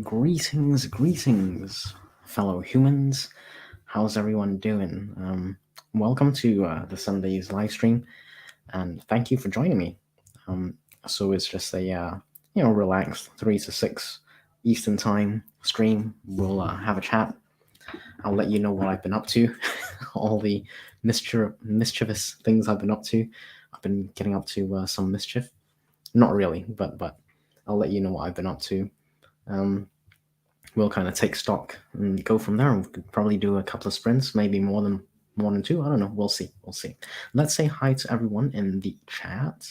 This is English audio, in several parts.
Greetings, fellow humans. How's everyone doing? Welcome to the Sunday's live stream, and thank you for joining me. Um, so it's just a relaxed 3 to 6 Eastern time stream. We'll have a chat. I'll let you know what I've been up to, all the mischievous things I've been up to. I've been getting up to some mischief. Not really, but I'll let you know what I've been up to. Um, we'll kind of take stock and go from there. We could probably do a couple of sprints, maybe more than two. I don't know. We'll see. We'll see. Let's say hi to everyone in the chat.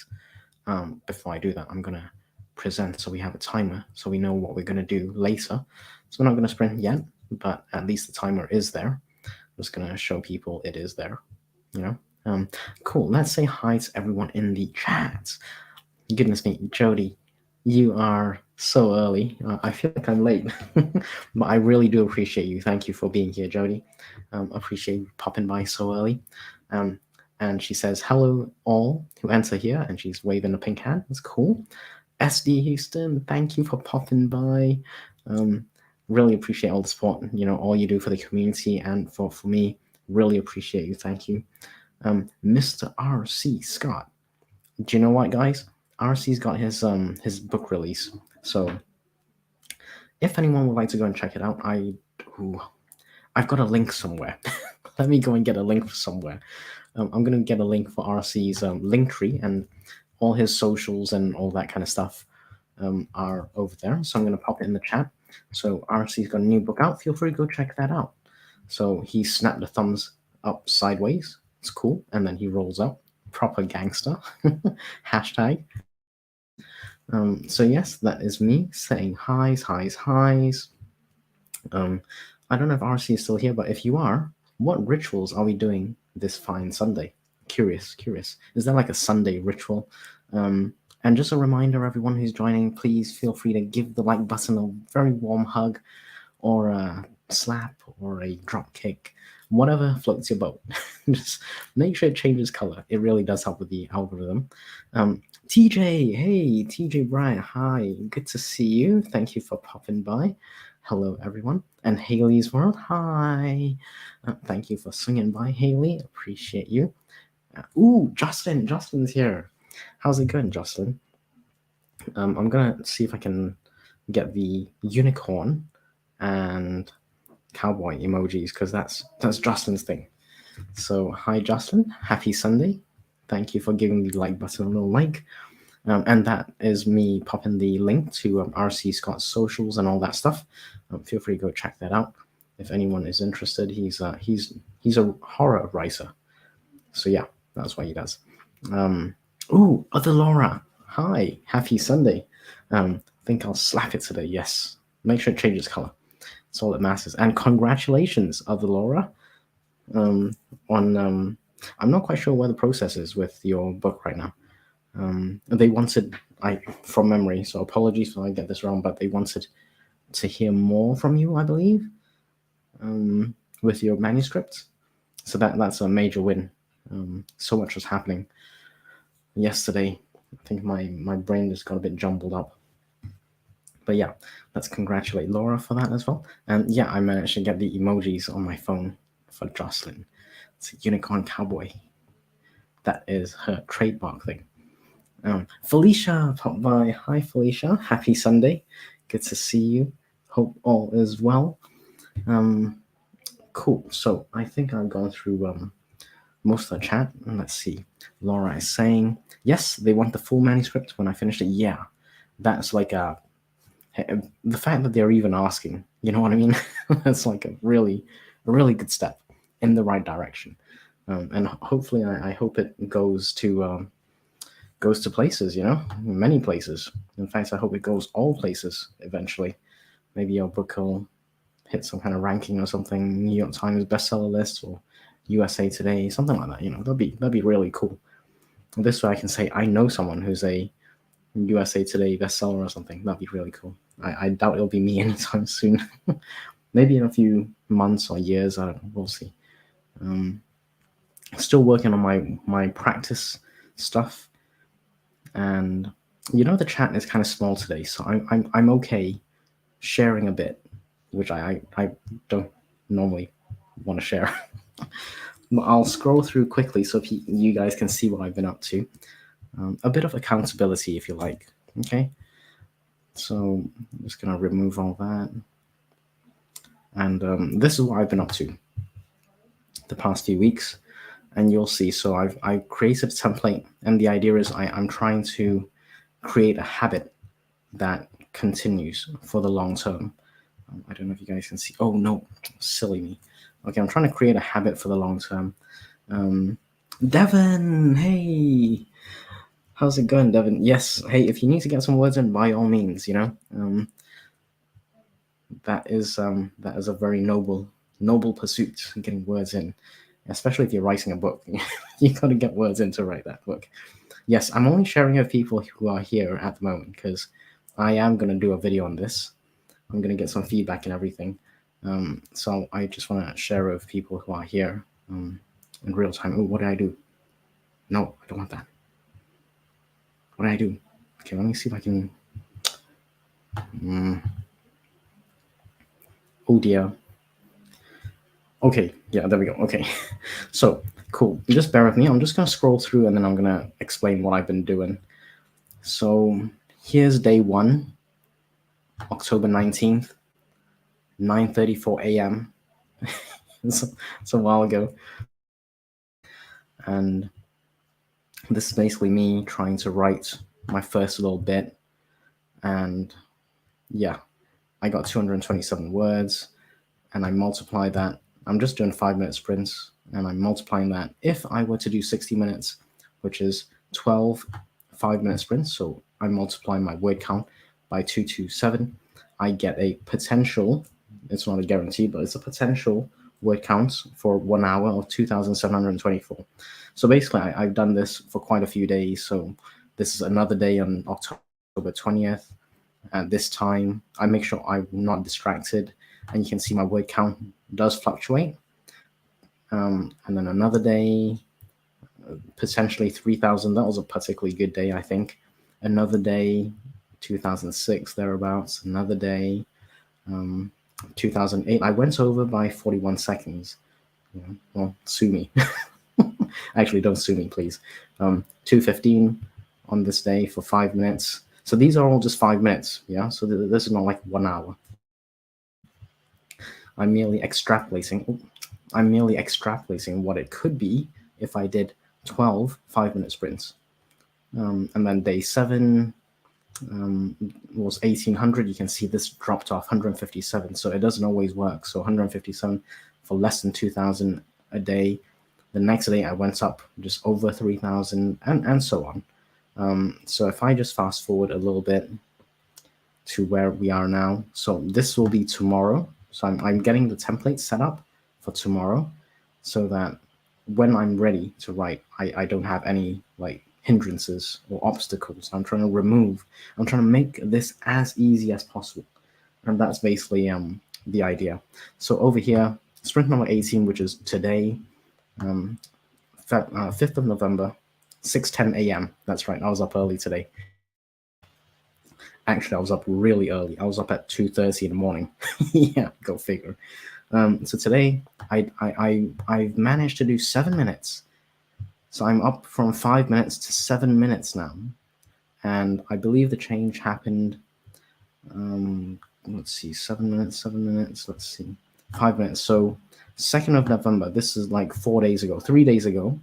Before I do that, I'm gonna present so we have a timer so we know what we're gonna do later. So we're not gonna sprint yet, but at least the timer is there. I'm just gonna show people it is there. You know. Cool. Let's say hi to everyone in the chat. Goodness me, Jody, you are so early. I feel like I'm late, but I really do appreciate you. Thank you for being here, Jody. Appreciate you popping by so early. And she says, hello, all who enter here. And she's waving a pink hand. That's cool. SD Houston, thank you for popping by. Really appreciate all the support, all you do for the community and for me. Really appreciate you. Thank you. Mr. RC Scott. Do you know what, guys? RC's got his book release. So if anyone would like to go and check it out, I've got a link somewhere. Let me go and get a link somewhere. I'm gonna get a link for RC's link tree, and all his socials and all that kind of stuff are over there. So I'm gonna pop it in the chat. So RC's got a new book out. Feel free to go check that out. So he snapped the thumbs up sideways. It's cool, and then he rolls up. Proper gangster. Hashtag. So yes, that is me saying highs. I don't know if RC is still here, but if you are, what rituals are we doing this fine Sunday? Curious. Is there like a Sunday ritual? And just a reminder, everyone who's joining, please feel free to give the like button a very warm hug, or a slap, or a drop kick, whatever floats your boat. Just make sure it changes color. It really does help with the algorithm. TJ, hey, TJ Bryant, hi, good to see you. Thank you for popping by. Hello, everyone. And Haley's World, hi. Thank you for swinging by, Haley. Appreciate you. Justin's here. How's it going, Justin? I'm gonna see if I can get the unicorn and cowboy emojis, because that's Justin's thing. So hi, Justin. Happy Sunday. Thank you for giving the like button a little like. And that is me popping the link to RC Scott's socials and all that stuff. Feel free to go check that out if anyone is interested. He's a horror writer, so yeah, that's what he does. Other Laura, hi, happy Sunday. I think I'll slap it today. Yes, make sure it changes color. That's all that matters. And congratulations, other Laura. I'm not quite sure where the process is with your book right now. They wanted, from memory, so apologies if I get this wrong, but they wanted to hear more from you, I believe, with your manuscript. So that's a major win. So much was happening yesterday. I think my brain just got a bit jumbled up. But yeah, let's congratulate Laura for that as well. And yeah, I managed to get the emojis on my phone for Jocelyn. It's a unicorn cowboy. That is her trademark thing. Felicia popped by. Hi, Felicia. Happy Sunday. Good to see you. Hope all is well. Cool. So I think I've gone through most of the chat. Let's see. Laura is saying, yes, they want the full manuscript when I finish it. Yeah, that's like the fact that they're even asking, you know what I mean? That's like a really good step in the right direction. And hopefully, I hope it goes to places, many places. In fact, I hope it goes all places eventually. Maybe your book will hit some kind of ranking or something, New York Times bestseller list or USA Today, something like that. That'd be really cool. This way I can say I know someone who's a USA Today bestseller or something. That'd be really cool. I doubt it'll be me anytime soon. Maybe in a few months or years. I don't know. We'll see. Still working on my practice stuff, and the chat is kind of small today, so I'm okay sharing a bit, which I don't normally want to share. But I'll scroll through quickly so you guys can see what I've been up to. A bit of accountability, if you like. Okay. So I'm just going to remove all that. And this is what I've been up to the past few weeks. And you'll see. So I created a template, and the idea is I'm trying to create a habit that continues for the long term. I don't know if you guys can see. Oh no, silly me. Okay, I'm trying to create a habit for the long term. Devin, hey, how's it going, Devin? Yes, hey, if you need to get some words in, by all means, that is a very noble pursuit, getting words in, especially if you're writing a book. You got to get words in to write that book. Yes, I'm only sharing with people who are here at the moment because I am going to do a video on this. I'm going to get some feedback and everything. So I just want to share with people who are here in real time. Oh, what did I do? No, I don't want that. What did I do? Okay, let me see if I can. Oh dear. Okay, yeah, there we go. Okay, so cool. Just bear with me. I'm just going to scroll through and then I'm going to explain what I've been doing. So here's day 1, October 19th, 9:34 a.m. it's a while ago. And this is basically me trying to write my first little bit. And yeah, I got 227 words, and I multiply that. I'm just doing 5-minute sprints, and I'm multiplying that. If I were to do 60 minutes, which is 12 5-minute sprints, so I'm multiplying my word count by 227, I get a potential, it's not a guarantee, but it's a potential word count for 1 hour of 2,724. So basically, I've done this for quite a few days. So this is another day on October 20th. At this time, I make sure I'm not distracted, and you can see my word count does fluctuate. And then another day, potentially 3,000. That was a particularly good day, I think. Another day, 2006 thereabouts. Another day, 2008. I went over by 41 seconds. Well, sue me. Actually, don't sue me, please. 2:15 on this day for 5 minutes. So these are all just 5 minutes, yeah? So this is not like 1 hour. I'm merely extrapolating what it could be if I did 12 5-minute sprints. And then day 7 was 1,800. You can see this dropped off 157. So it doesn't always work. So 157 for less than 2,000 a day. The next day I went up just over 3,000 and so on. So if I just fast forward a little bit to where we are now. So this will be tomorrow. So I'm getting the template set up for tomorrow so that when I'm ready to write, I don't have any like hindrances or obstacles. I'm trying to make this as easy as possible. And that's basically the idea. So over here, sprint number 18, which is today, 5th of November, 6:10 a.m. That's right, I was up early today. Actually, I was up really early. I was up at 2:30 in the morning. Yeah, go figure. So today, I've managed to do 7 minutes. So I'm up from 5 minutes to 7 minutes now. And I believe the change happened, let's see, 7 minutes, let's see, 5 minutes. So 2nd of November, this is like 4 days ago, 3 days ago,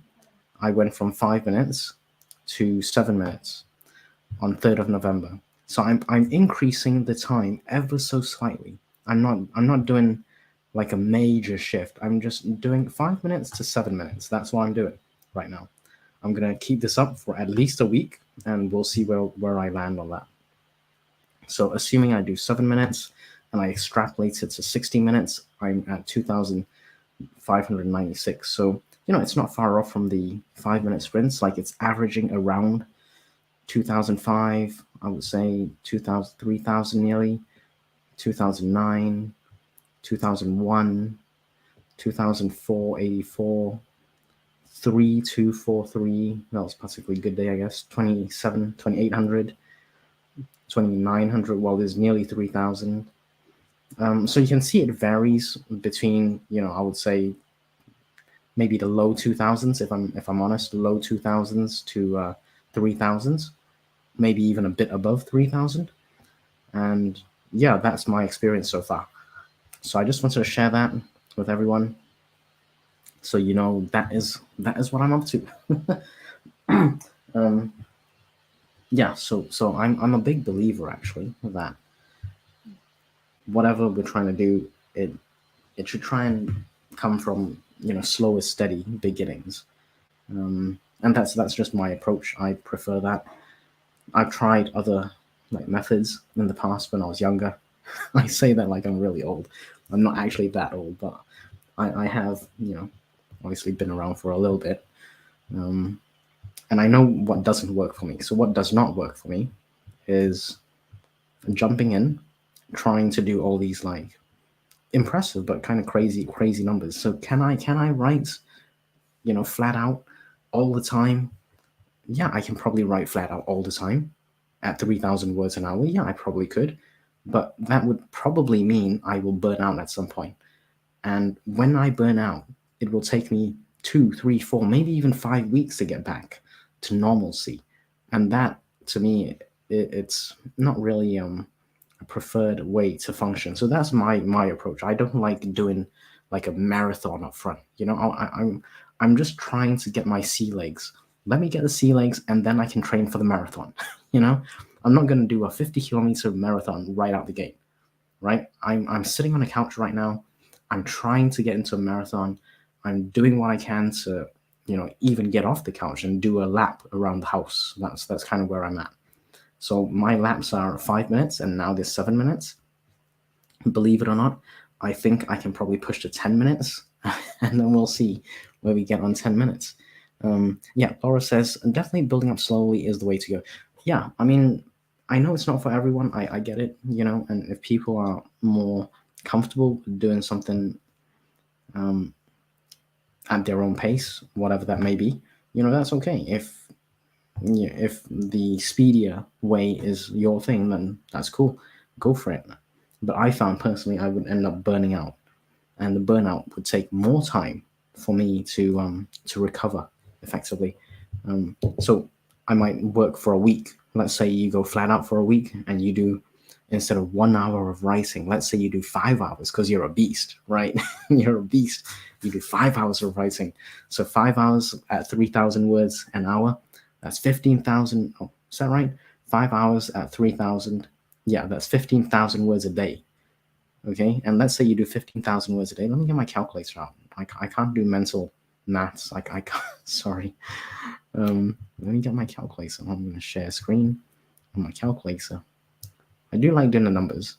I went from 5 minutes to 7 minutes on 3rd of November. So I'm increasing the time ever so slightly. I'm not doing like a major shift. I'm just doing 5 minutes to 7 minutes. That's what I'm doing right now. I'm gonna keep this up for at least a week, and we'll see where I land on that. So assuming I do 7 minutes and I extrapolate it to 60 minutes, I'm at 2,596. So it's not far off from the 5-minute sprints. Like it's averaging around 2005, I would say 2000, 3000 nearly, 2009, 2001, 2004, 84, 3243. That was particularly good day, I guess. 27, 2800, 2900. Well, there's nearly 3000. So you can see it varies between, I would say maybe the low 2000s, if I'm honest, low 2000s to 3000s, maybe even a bit above 3000. And yeah, that's my experience so far. So I just wanted to share that with everyone, so that is what I'm up to. um, yeah, so I'm a big believer actually that whatever we're trying to do, it should try and come from slow, steady beginnings. And that's just my approach. I prefer that. I've tried other like methods in the past when I was younger. I say that like I'm really old. I'm not actually that old, but I have obviously been around for a little bit, um, and I know what doesn't work for me. So what does not work for me is jumping in, trying to do all these like impressive but kind of crazy numbers. So can I write flat out all the time? Yeah, I can probably write flat out all the time at 3,000 words an hour. Yeah, I probably could, but that would probably mean I will burn out at some point. And when I burn out, it will take me 2, 3, 4, maybe even 5 weeks to get back to normalcy. And that, to me, it's not really a preferred way to function. So that's my approach. I don't like doing like a marathon up front. I'm just trying to get my sea legs. Let me get the sea legs, and then I can train for the marathon. you know, I'm not going to do a 50-kilometer marathon right out the gate. Right? I'm sitting on a couch right now. I'm trying to get into a marathon. I'm doing what I can to, even get off the couch and do a lap around the house. That's kind of where I'm at. So my laps are 5 minutes, and now there's 7 minutes. Believe it or not, I think I can probably push to 10 minutes, and then we'll see where we get on 10 minutes. Yeah, Laura says definitely building up slowly is the way to go. Yeah, I mean, I know it's not for everyone. I get it, and if people are more comfortable doing something at their own pace, whatever that may be, that's okay. If the speedier way is your thing, then that's cool. Go for it. But I found personally I would end up burning out, and the burnout would take more time for me to recover effectively. So I might work for a week. Let's say you go flat out for a week and you do, instead of 1 hour of writing, let's say you do 5 hours because you're a beast, right? You're a beast. You do 5 hours of writing. So 5 hours at 3,000 words an hour, that's 15,000. Oh, is that right? 5 hours at 3,000. Yeah, that's 15,000 words a day. Okay. And let's say you do 15,000 words a day. Let me get my calculator out. I can't do mental maths. I can't, sorry. Let me get my calculator. I'm going to share screen on my calculator. I do like doing the numbers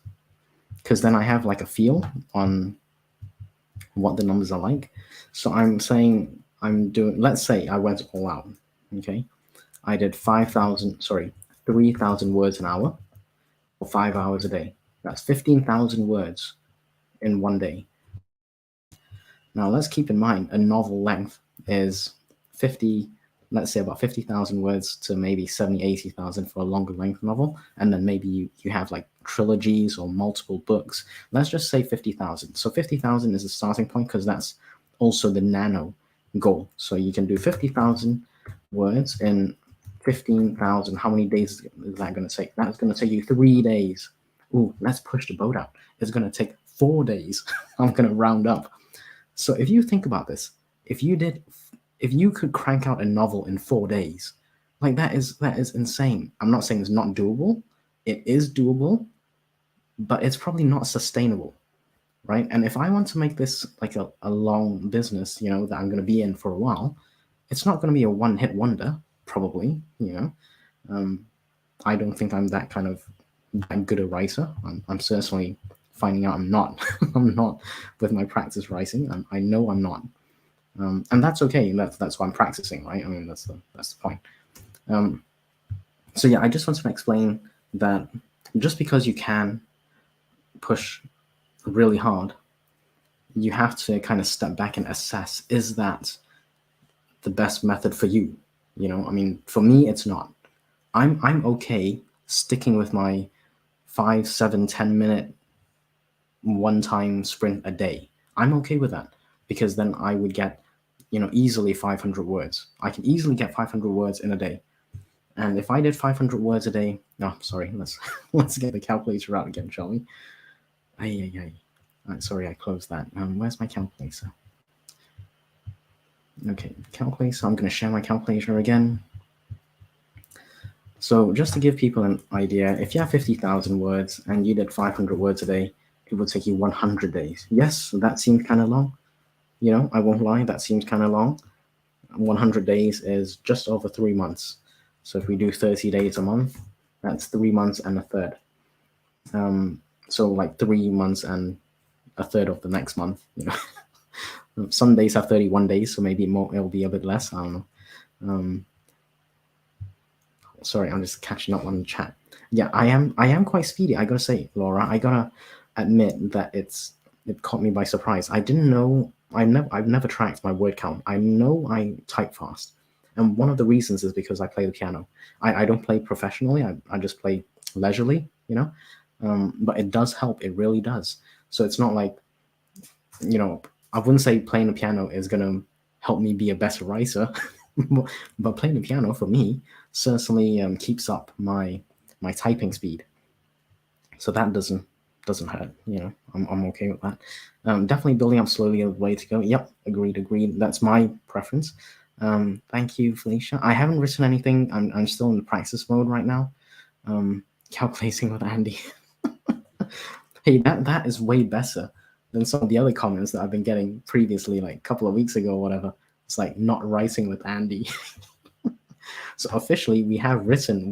because then I have like a feel on what the numbers are like. So I'm saying let's say I went all out. Okay. I did 3,000 words an hour for 5 hours a day. That's 15,000 words in one day. Now let's keep in mind a novel length is 50, let's say about 50,000 words to maybe 70, 80,000 for a longer length novel. And then maybe you have like trilogies or multiple books. Let's just say 50,000. So 50,000 is the starting point because that's also the nano goal. So you can do 50,000 words in 15,000. How many days is that going to take? That's going to take you 3 days. Ooh, let's push the boat out. It's going to take 4 days. I'm going to round up. So if you think about this, if you could crank out a novel in 4 days, like that is insane. I'm not saying it's not doable. It is doable, but it's probably not sustainable, right? And if I want to make this like a long business, that I'm going to be in for a while, it's not going to be a one-hit wonder, probably. I don't think I'm that good a writer. I'm certainly finding out I'm not. I'm not with my practice writing. I know I'm not, and that's okay. That's why I'm practicing, right? I mean, that's the point. So yeah, I just want to explain that just because you can push really hard, you have to kind of step back and assess: is that the best method for you? I mean, for me, it's not. I'm okay sticking with my 5, 7, 10 minute one-time sprint a day. I'm okay with that because then I would get, easily 500 words. I can easily get 500 words in a day. And if I did 500 words a day, no, sorry, let's get the calculator out again, shall we? Sorry, I closed that. Where's my calculator? Okay, calculator. I'm going to share my calculator again. So just to give people an idea, if you have 50,000 words and you did 500 words a day, it would take you 100 days. Yes, that seems kind of long. I won't lie, that seems kind of long. 100 days is just over 3 months. So if we do 30 days a month, that's 3 months and a third. So like 3 months and a third of the next month. Some days have 31 days, so maybe it'll be a bit less. I don't know. Sorry, I'm just catching up on the chat. Yeah, I am quite speedy. I gotta say, Laura, I gotta admit that it caught me by surprise. I didn't know. I've never tracked my word count. I know I type fast, and one of the reasons is because I play the piano. I don't play professionally. I just play leisurely, but it does help. It really does. So it's not like, I wouldn't say playing the piano is gonna help me be a better writer, but playing the piano for me certainly keeps up my typing speed. So that doesn't hurt. I'm okay with that. Definitely building up slowly a way to go. Yep, agreed. That's my preference. Thank you, Felicia. I haven't written anything. I'm still in the practice mode right now. Calculating with Andy. Hey, that is way better than some of the other comments that I've been getting previously, like a couple of weeks ago or whatever. It's like not writing with Andy. So officially we have written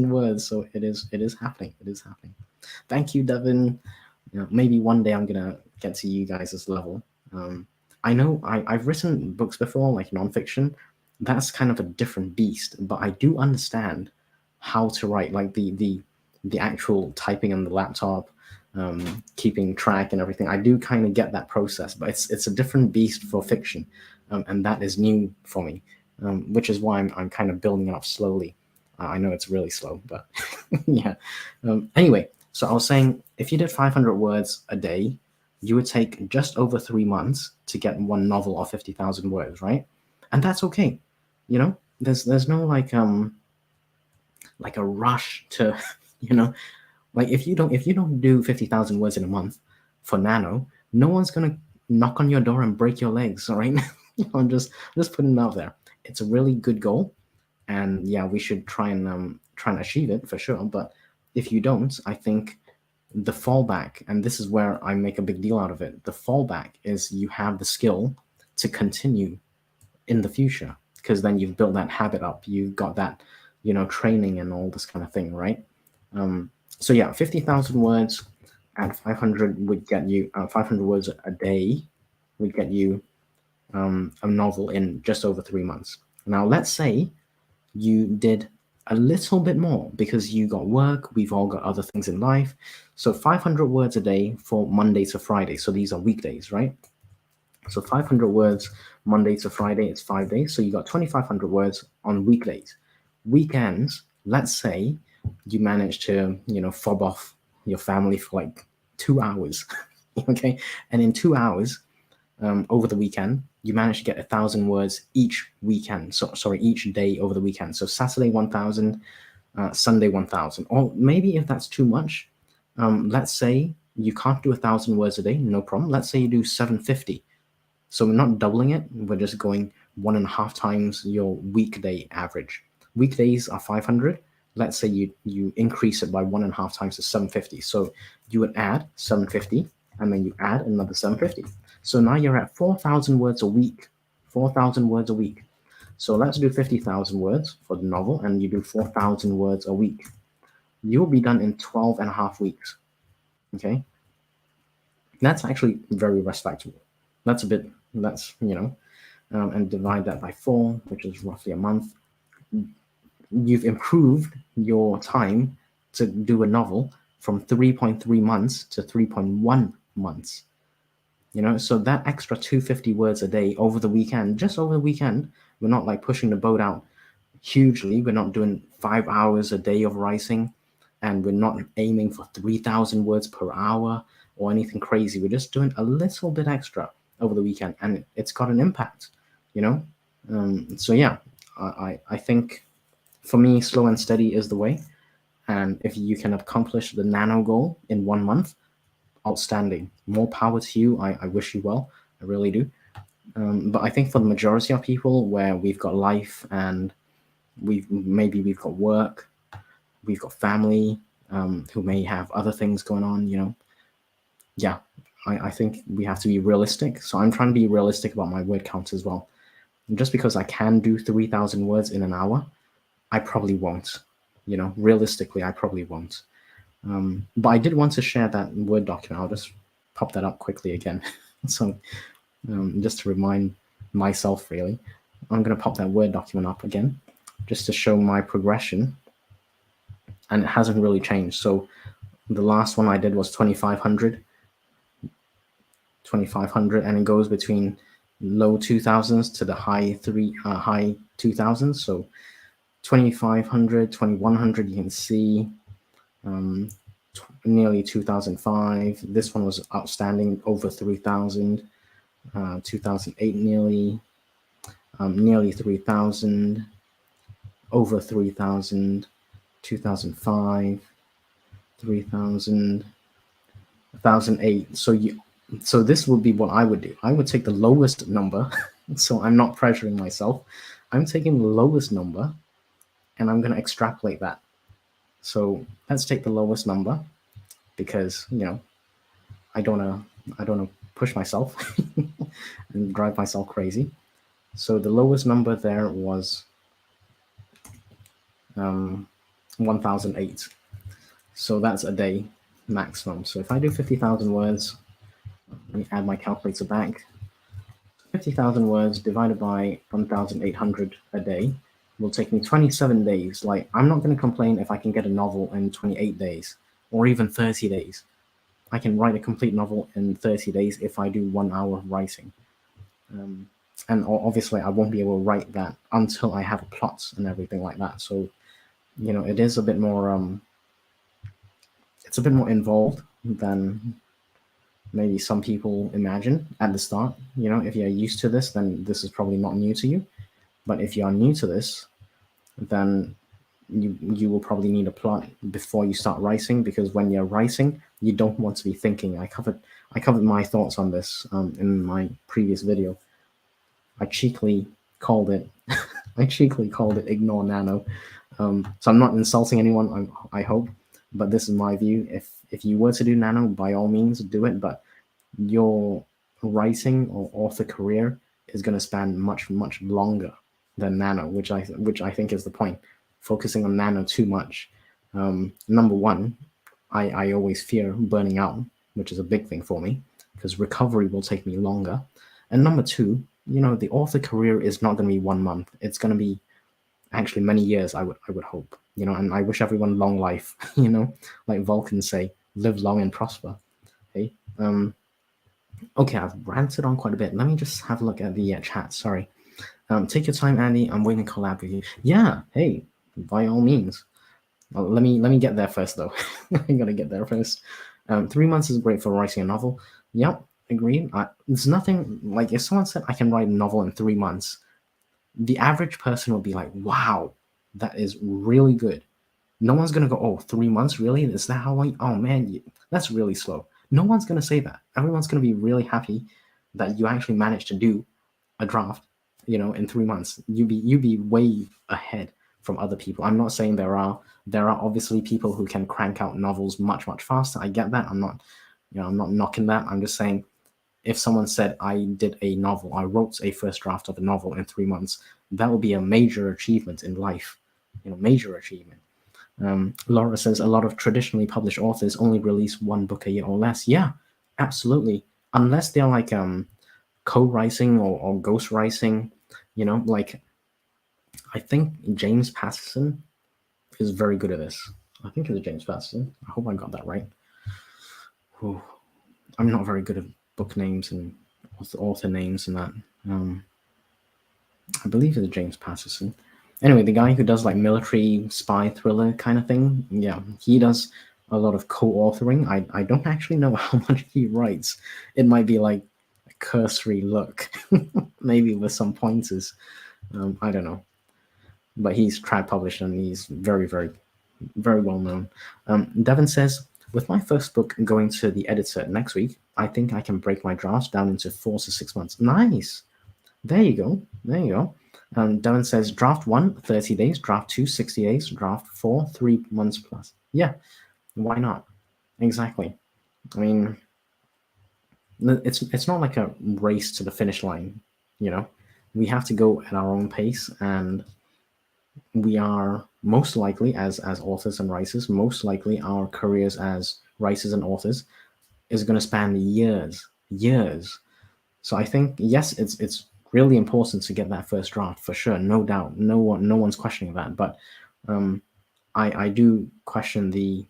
words. So it is happening. It is happening. Thank you, Devin. Maybe one day I'm gonna get to you guys' level. I know I've written books before, like nonfiction. That's kind of a different beast, but I do understand how to write, like the actual typing on the laptop, keeping track and everything. I do kind of get that process, but it's a different beast for fiction, and that is new for me, which is why I'm kind of building it up slowly. I know it's really slow, but yeah. Anyway, so I was saying, if you did 500 words a day, you would take just over 3 months to get one novel of 50,000 words, right? And that's okay. There's no like a rush to, like if you don't do 50,000 words in a month for Nano, no one's gonna knock on your door and break your legs. All right, I'm just putting it out there. It's a really good goal, and yeah, we should try and achieve it for sure. But if you don't, I think the fallback, and this is where I make a big deal out of it, the fallback is you have the skill to continue in the future, because then you've built that habit up, you've got that training and all this kind of thing, right? So yeah, 50,000 words at 500 would get you 500 words a day would get you a novel in just over 3 months. Now let's say you did a little bit more because you got work, we've all got other things in life. So 500 words a day for Monday to Friday. So these are weekdays, right? So 500 words Monday to Friday, it's 5 days. So you got 2,500 words on weekdays. Weekends, let's say you manage to, fob off your family for like 2 hours, okay? And in 2 hours, over the weekend, you manage to get 1,000 words each weekend. Each day over the weekend. So Saturday 1,000, Sunday 1,000. Or maybe if that's too much, let's say you can't do 1,000 words a day, no problem. Let's say you do 750. So we're not doubling it. We're just going 1.5 times your weekday average. Weekdays are 500. Let's say you increase it by 1.5 times to 750. So you would add 750, and then you add another 750. So now you're at 4,000 words a week. 4,000 words a week. So let's do 50,000 words for the novel, and you do 4,000 words a week. You'll be done in 12.5 weeks. Okay? That's actually very respectable. That's and divide that by 4, which is roughly a month. You've improved your time to do a novel from 3.3 months to 3.1 months. So that extra 250 words a day over the weekend, just over the weekend, we're not like pushing the boat out hugely. We're not doing 5 hours a day of writing and we're not aiming for 3,000 words per hour or anything crazy. We're just doing a little bit extra over the weekend, and it's got an impact, you know. So yeah, I think for me, slow and steady is the way. And if you can accomplish the nano goal in 1 month, outstanding. More power to you. I wish you well. I really do. But I think for the majority of people, where we've got life and we've got work, we've got family, who may have other things going on, yeah, I think we have to be realistic. So I'm trying to be realistic about my word count as well. And just because I can do 3,000 words in an hour, I probably won't. Realistically, I probably won't. But I did want to share that Word document. I'll just pop that up quickly again. So just to remind myself, really, I'm going to pop that Word document up again just to show my progression. And it hasn't really changed. So the last one I did was 2,500, and it goes between low 2000s to the high 2000s. So 2,500, 2,100, you can see nearly 2005. This one was outstanding, over 3,000. 2008 nearly 3,000, over 3,000. 2005, 3,000, 1,008. So this would be what I would do. I would take the lowest number. So I'm not pressuring myself. I'm taking the lowest number and I'm going to extrapolate that. So let's take the lowest number, because I don't want to push myself and drive myself crazy. So the lowest number there was 1,008. So that's a day maximum. So if I do 50,000 words, let me add my calculator back. 50,000 words divided by 1,800 a day will take me 27 days. Like, I'm not going to complain if I can get a novel in 28 days or even 30 days. I can write a complete novel in 30 days if I do 1 hour of writing. And obviously I won't be able to write that until I have a plot and everything like that. So, it is a bit more, it's a bit more involved than maybe some people imagine at the start. If you're used to this, then this is probably not new to you. But if you are new to this, then you will probably need a plot before you start writing, because when you're writing, you don't want to be thinking. I covered my thoughts on this in my previous video. I cheekily called it ignore nano. So I'm not insulting anyone, I hope, but this is my view. If you were to do nano, by all means do it, but your writing or author career is going to span much longer than nano, which I think is the point. Focusing on nano too much, number one, I always fear burning out, which is a big thing for me, because recovery will take me longer. And number two, the author career is not going to be 1 month. It's going to be actually many years, I would hope. And I wish everyone long life, like Vulcans say, live long and prosper. Okay. Okay, I've ranted on quite a bit. Let me just have a look at the chat. Sorry. Take your time, Andy. I'm waiting to collab with you. Yeah, hey, by all means. Well, let me get there first, though. I gotta get there first. 3 months is great for writing a novel. Yep, agreed. There's nothing like, if someone said I can write a novel in 3 months, the average person would be like, wow, that is really good. No one's gonna go, oh, 3 months, really? Is that how long? Oh man, that's really slow. No one's gonna say that. Everyone's gonna be really happy that you actually managed to do a draft, in 3 months. You'd be way ahead from other people. I'm not saying there are obviously people who can crank out novels much faster. I get that. I'm not knocking that. I'm just saying, if someone said I did a novel, I wrote a first draft of a novel in 3 months, that would be a major achievement in life. Major achievement. Laura says a lot of traditionally published authors only release 1 book a year or less. Yeah, absolutely. Unless they're like co-writing or ghost writing, like, I think James Patterson is very good at this. I think it's James Patterson. I hope I got that right. Ooh, I'm not very good at book names and author names and that. I believe it's James Patterson. Anyway, the guy who does like military spy thriller kind of thing, yeah, he does a lot of co-authoring. I don't actually know how much he writes. It might be like a cursory look, maybe with some pointers. I don't know, but he's trad published and he's very, very, very well known. Devin says, with my first book going to the editor next week, I think I can break my drafts down into 4 to 6 months. Nice. There you go. There you go. Devin says, draft 1, 30 days, draft 2, 60 days, draft 4, 3 months plus. Yeah, why not? Exactly. I mean, it's not like a race to the finish line, you know? We have to go at our own pace, and we are most likely, as authors and writers, most likely our careers as writers and authors is going to span years, years. So I think yes, it's really important to get that first draft for sure, no doubt. No one's questioning that. But um, I do question the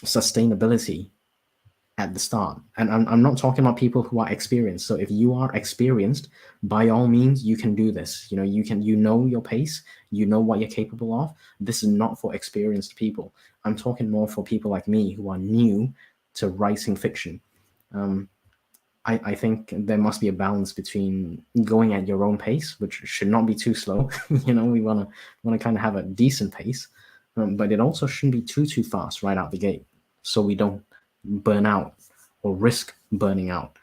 sustainability at the start. And I'm not talking about people who are experienced. So if you are experienced, by all means, you can do this. You know, you know your pace, you know what you're capable of. This is not for experienced people. I'm talking more for people like me who are new to writing fiction. I think there must be a balance between going at your own pace, which should not be too slow. You know, we wanna kind of have a decent pace, but it also shouldn't be too fast right out the gate, so we don't burn out or risk burning out,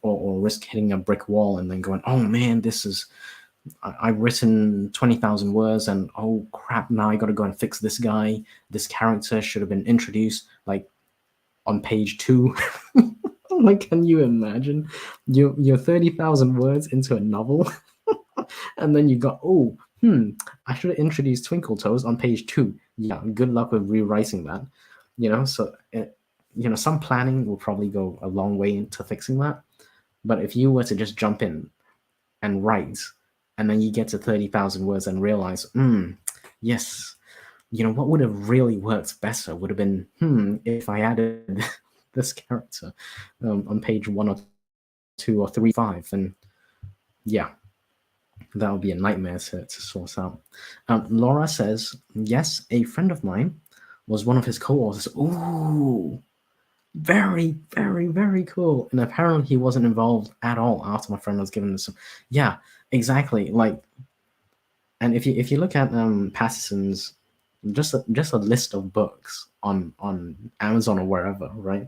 or risk hitting a brick wall and then going, oh man, this is I've written 20,000 words and oh crap, now I got to go and fix this guy. This character should have been introduced like on page 2. Like, can you imagine? You're 30,000 words into a novel, and then you got, I should have introduced Twinkle Toes on page 2. Yeah, good luck with rewriting that. You know, so some planning will probably go a long way into fixing that. But if you were to just jump in and write, and then you get to 30,000 words and realize, yes, what would have really worked better would have been, if I added this character on page 1 or 2 or 3 or 5, and yeah, that would be a nightmare to source out. Laura says, yes, a friend of mine was one of his co-authors. Ooh, very, very, very cool. And apparently he wasn't involved at all after my friend was given this. Yeah, exactly. Like, and if you look at Patterson's just a list of books on Amazon or wherever, right?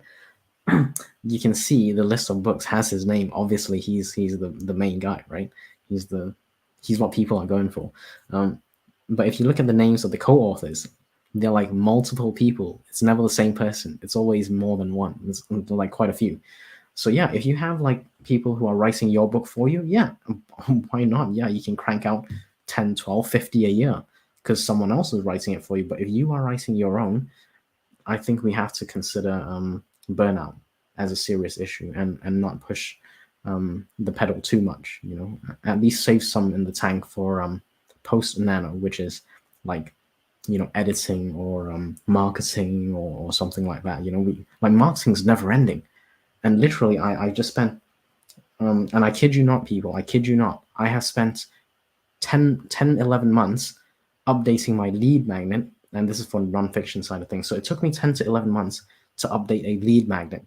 You can see the list of books has his name. Obviously, he's the main guy, right? He's what people are going for. But if you look at the names of the co-authors, they're like multiple people. It's never the same person. It's always more than one. It's like quite a few. So yeah, if you have like people who are writing your book for you, yeah, why not? Yeah, you can crank out 10, 12, 50 a year because someone else is writing it for you. But if you are writing your own, I think we have to consider burnout as a serious issue and not push the pedal too much. At least save some in the tank for post nano, which is like editing or marketing or something like that. Like marketing is never ending, and literally I just spent and I kid you not, people, I kid you not, I have spent 11 months updating my lead magnet, and this is for nonfiction side of things. So it took me 10 to 11 months to update a lead magnet,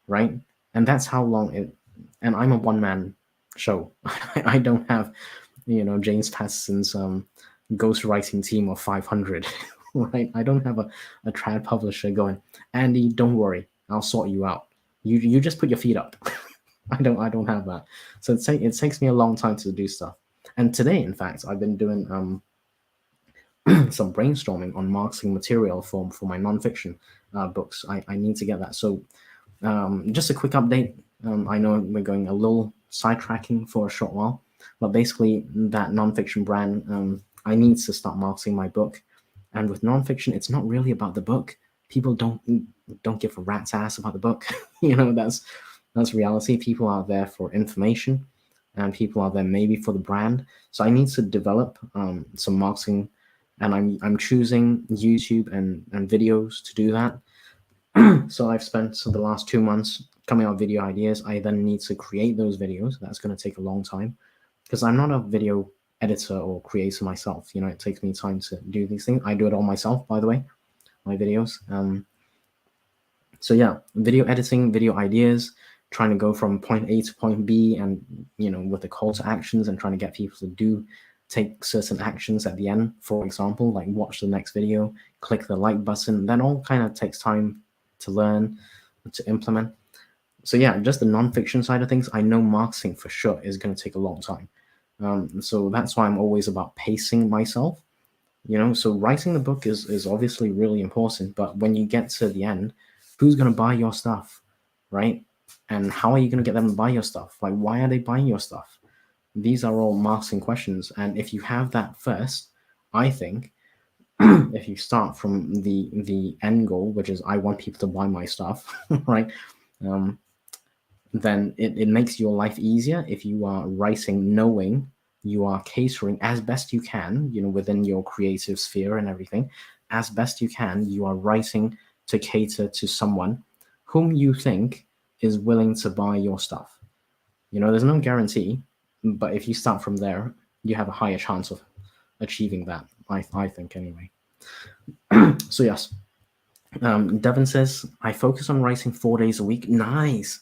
right? And that's how long it. And I'm a one-man show. I don't have, James Patterson's ghostwriting team of 500, right? I don't have a trad publisher going, Andy, don't worry, I'll sort you out. You just put your feet up. I don't have that. So it takes me a long time to do stuff. And today, in fact, I've been doing some brainstorming on marketing material for my nonfiction books. I need to get that. So just a quick update. I know we're going a little sidetracking for a short while, but basically that nonfiction brand, I need to start marketing my book. And with nonfiction, it's not really about the book. People don't give a rat's ass about the book. That's reality. People are there for information, and people are there maybe for the brand. So I need to develop some marketing, and I'm choosing YouTube and videos to do that. So I've spent the last 2 months coming out with video ideas. I then need to create those videos. That's going to take a long time because I'm not a video editor or creator myself. You know, it takes me time to do these things. I do it all myself, by the way, my videos. So yeah, video editing, video ideas, trying to go from point A to point B, and you know, with the call to actions and trying to get people to take certain actions at the end. For example, like watch the next video, click the like button. That all kind of takes time to learn, to implement. So yeah, just the nonfiction side of things, I know marketing for sure is going to take a long time. So that's why I'm always about pacing myself. You know, so writing the book is obviously really important, but when you get to the end, who's going to buy your stuff, right? And how are you going to get them to buy your stuff? Like, why are they buying your stuff? These are all marketing questions, and if you have that first, I think if you start from the end goal, which is I want people to buy my stuff, right? Then it makes your life easier if you are writing knowing you are catering as best you can, you know, within your creative sphere and everything, as best you can, you are writing to cater to someone whom you think is willing to buy your stuff. You know, there's no guarantee, but if you start from there, you have a higher chance of achieving that, I think, anyway. So, yes. Devin says, I focus on writing 4 days a week. Nice.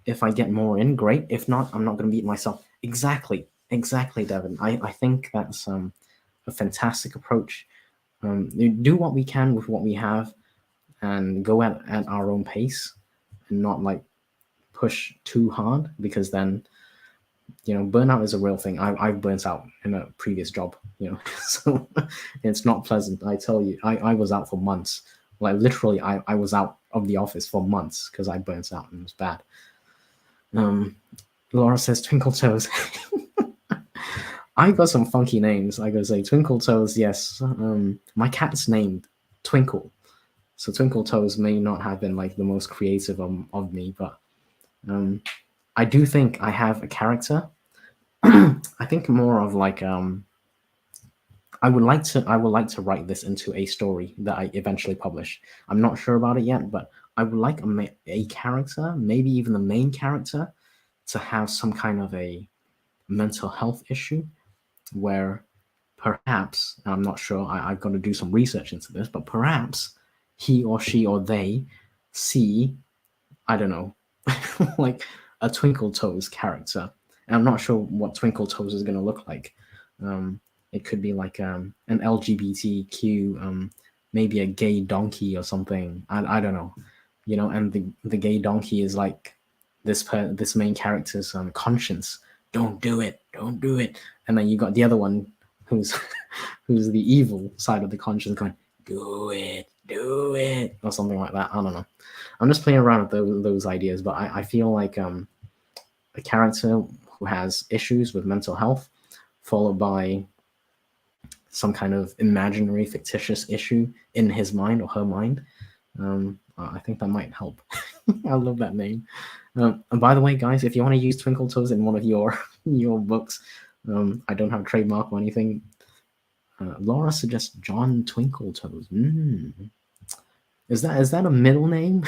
If I get more in, great. If not, I'm not going to beat myself. Exactly, Devin. I think that's a fantastic approach. Do what we can with what we have, and go at our own pace, and not like push too hard, because then, you know, burnout is a real thing. I've burnt out in a previous job, you know, so it's not pleasant. I tell you, I was out for months. Like literally, I was out of the office for months because I burnt out and it was bad. Laura says Twinkle Toes. I got some funky names. I gotta say Twinkle Toes. Yes, my cat's named Twinkle, so Twinkle Toes may not have been like the most creative of me, but I do think I have a character. I think more of like I would like to write this into a story that I eventually publish. I'm not sure about it yet, but I would like a character, maybe even the main character, to have some kind of a mental health issue where perhaps, I'm not sure, I've got to do some research into this, but perhaps he or she or they see, I don't know, like a Twinkle Toes character. And I'm not sure what Twinkle Toes is going to look like. It could be like an LGBTQ, maybe a gay donkey or something. I don't know, you know. And the gay donkey is like this main character's conscience. Don't do it, don't do it. And then you got the other one who's who's the evil side of the conscience going, do it, or something like that. I don't know. I'm just playing around with those ideas, but I feel like a character who has issues with mental health, followed by some kind of imaginary fictitious issue in his mind or her mind. I think that might help. I love that name. And by the way, guys, if you want to use Twinkle Toes in one of your your books, I don't have a trademark or anything. Laura suggests John Twinkle Toes. Is that a middle name?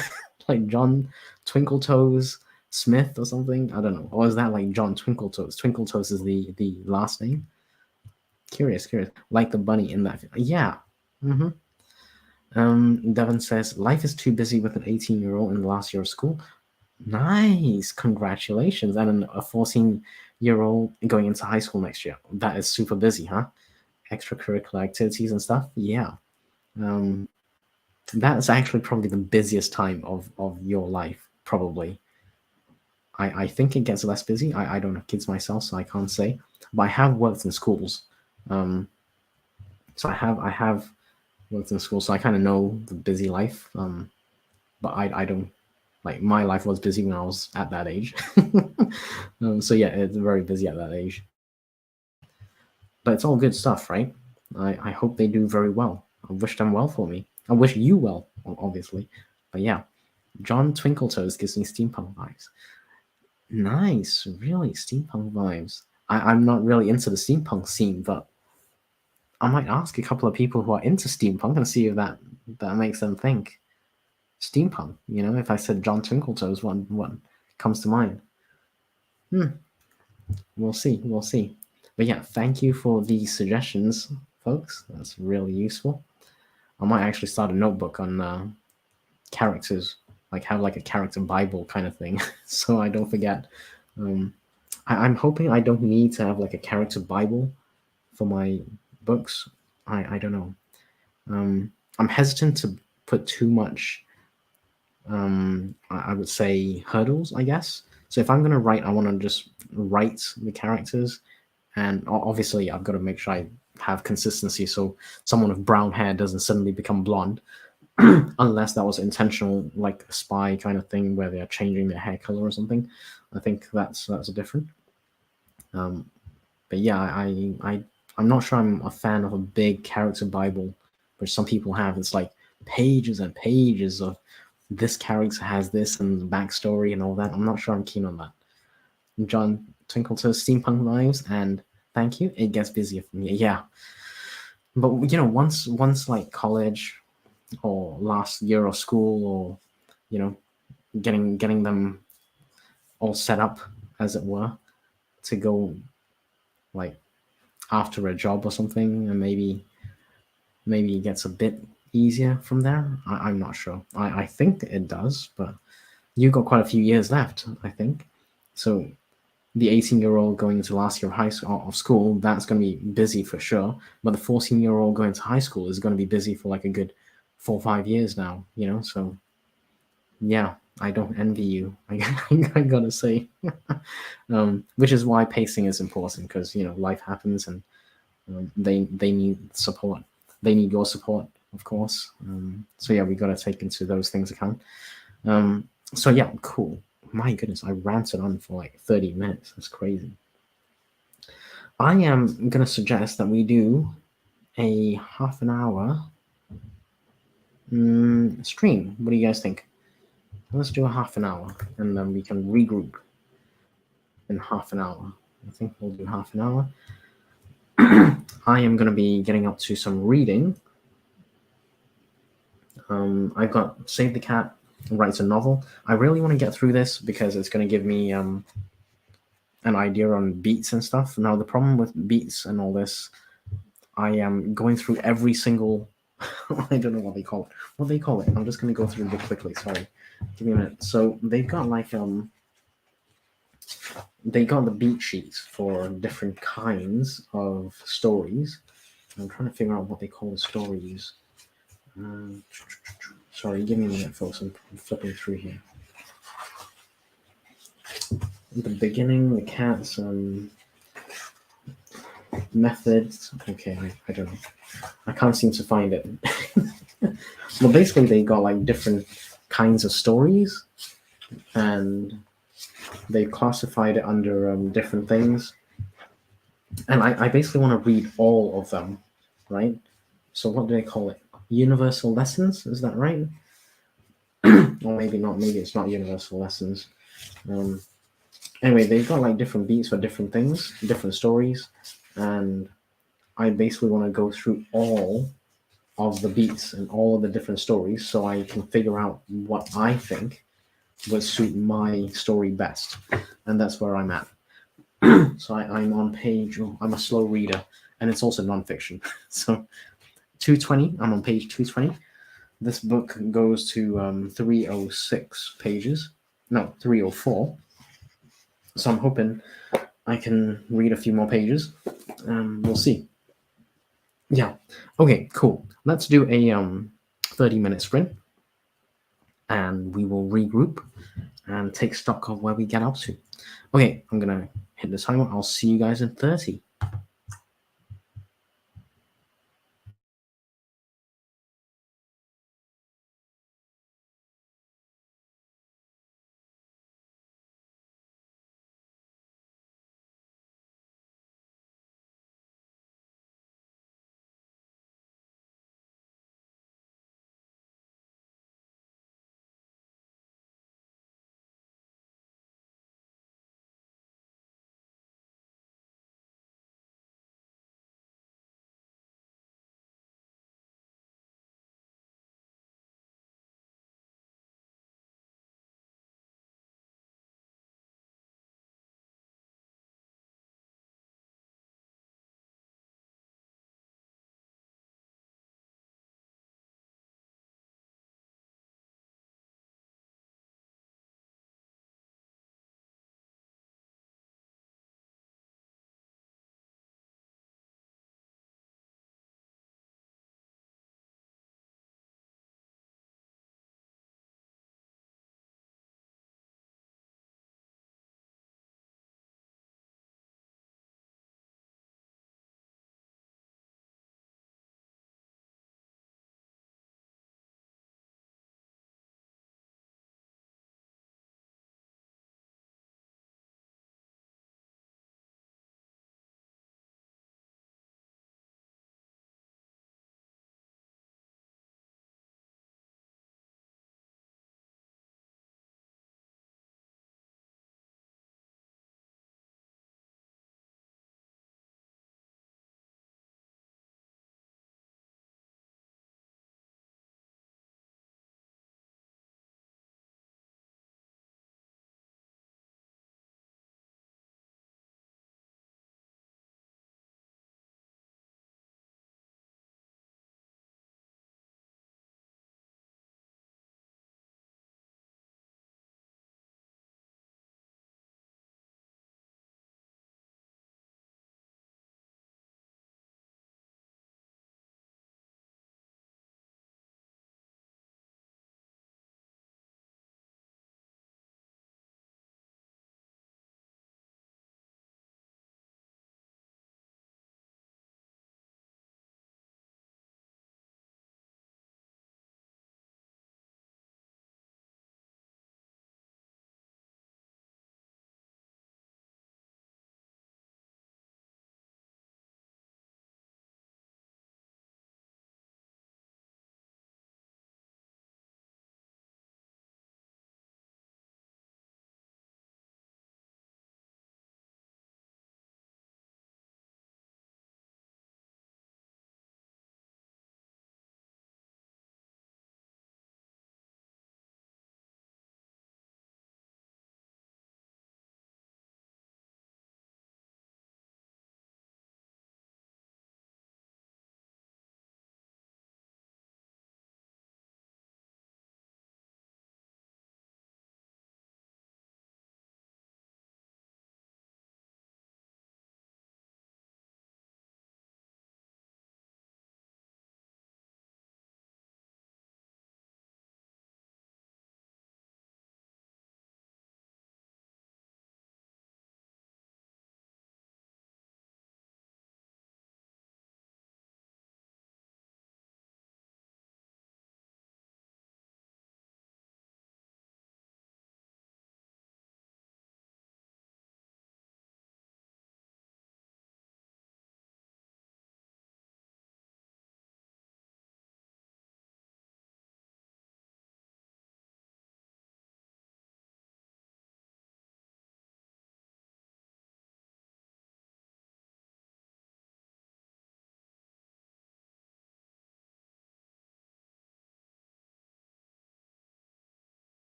Like John Twinkle Toes Smith or something? I don't know. Or is that like John Twinkle Toes? Twinkle Toes is the last name. Curious. Like the bunny in that. Yeah. Devin says, life is too busy with an 18-year-old in the last year of school. Nice. Congratulations. And a 14-year-old going into high school next year. That is super busy, huh? Extracurricular activities and stuff. Yeah. That's actually probably the busiest time of your life, probably. I think it gets less busy. I don't have kids myself, so I can't say. But I have worked in schools. So I have worked in school, so I kind of know the busy life. But I don't, like, my life was busy when I was at that age. So yeah, it's very busy at that age. But it's all good stuff, right? I hope they do very well. I wish them well for me. I wish you well, obviously. But yeah, John Twinkletoes gives me steampunk vibes. Nice, really, steampunk vibes. I'm not really into the steampunk scene, but I might ask a couple of people who are into steampunk and see if that makes them think. Steampunk, you know, if I said John Twinkletoes, what comes to mind? We'll see. But yeah, thank you for these suggestions, folks. That's really useful. I might actually start a notebook on characters, like have like a character Bible kind of thing, so I don't forget. Um, I'm hoping I don't need to have like a character Bible for my books. I don't know. I'm hesitant to put too much. I would say hurdles, I guess. So if I'm gonna write, I want to just write the characters, and obviously I've got to make sure I have consistency, so someone with brown hair doesn't suddenly become blonde, unless that was intentional, like a spy kind of thing where they're changing their hair color or something. I think that's different. But yeah, I'm not sure I'm a fan of a big character Bible, which some people have. It's like pages and pages of this character has this and the backstory and all that. I'm not sure I'm keen on that. John Twinkle Toes Steampunk Lives, and thank you. It gets busier for me. Yeah, but once like college or last year of school, or you know, getting them all set up, as it were, to go like after a job or something, and maybe it gets a bit easier from there. I'm not sure. I think it does, but you got quite a few years left, I think. So the 18-year-old going into last year of high school of school, that's going to be busy for sure. But the 14-year-old going to high school is going to be busy for like a good 4 or 5 years now. So yeah, I don't envy you. I gotta say, which is why pacing is important, because life happens, and they need support. They need your support, of course. So yeah, we got to take into those things account. So yeah, cool. My goodness, I ranted on for like 30 minutes. That's crazy. I am gonna suggest that we do a half an hour stream. What do you guys think? Let's do a half an hour, and then we can regroup in half an hour. I think we'll do half an hour. I am gonna be getting up to some reading. I've got Save the Cat writes a novel. I really want to get through this because it's going to give me an idea on beats and stuff. Now, the problem with beats and all this, I am going through every single. I don't know what they call it. What they call it? I'm just going to go through it quickly. Sorry, give me a minute. So they've got like they got the beat sheets for different kinds of stories. I'm trying to figure out what they call the stories. Sorry, give me a minute, folks. I'm flipping through here. At the beginning, the cat's methods. Okay, I don't know. I can't seem to find it. Well, basically, they got like different kinds of stories, and they classified it under different things. And I basically want to read all of them, right? So what do they call it? Universal lessons? Is that right? Or maybe not. Maybe it's not universal lessons. Anyway, they've got like different beats for different things, different stories, and I basically want to go through all of the beats and all of the different stories so I can figure out what I think would suit my story best. And that's where I'm at. So I'm on page, I'm a slow reader, and it's also nonfiction. So 220, I'm on page 220. This book goes to 306 pages. No, 304. So I'm hoping I can read a few more pages. We'll see. Yeah. Okay, cool. Let's do a 30-minute sprint, and we will regroup and take stock of where we get up to. Okay, I'm gonna hit the timer. I'll see you guys in 30.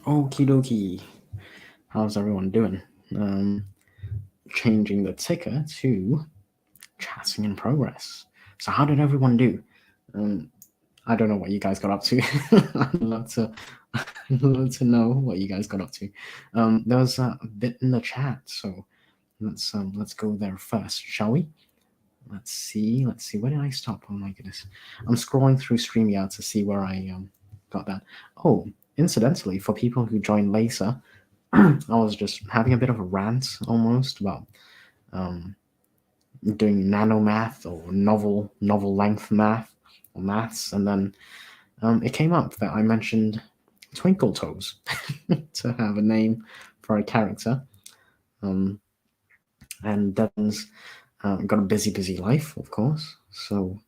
Okie dokie. How's everyone doing? Changing the ticker to chatting in progress. So how did everyone do? I don't know what you guys got up to. I'd love to know what you guys got up to. There was a bit in the chat, so let's go there first, shall we? Let's see. Where did I stop? Oh my goodness, I'm scrolling through StreamYard to see where I got that. Oh, incidentally, for people who joined later, I was just having a bit of a rant almost about doing nanomath or novel length math or maths, and then it came up that I mentioned Twinkle Toes to have a name for a character. And Devon's got a busy life, of course. So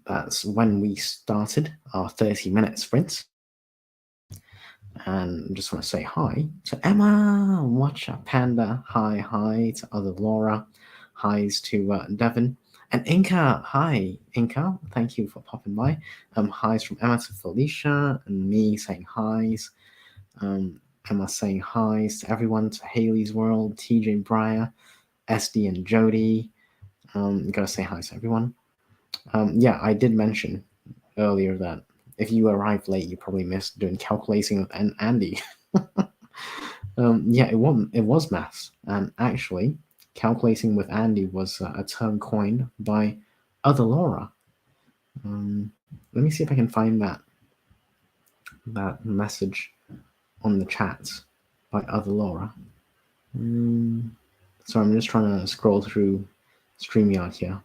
that's when we started our 30-minute sprint. And I just want to say hi to Emma, Watch Out Panda, hi to other Laura, hi's to Devon, and Inka, hi Inka, thank you for popping by. Hi's from Emma to Felicia, and me saying hi's. Emma saying hi's to everyone, to Haley's World, TJ Breyer, SD and Jody. Gotta say hi to everyone. Yeah, I did mention earlier that if you arrived late, you probably missed doing calculating with Andy. Yeah, it was maths, and actually, calculating with Andy was a term coined by other Laura. Let me see if I can find that message on the chat by other Laura. So I'm just trying to scroll through StreamYard here.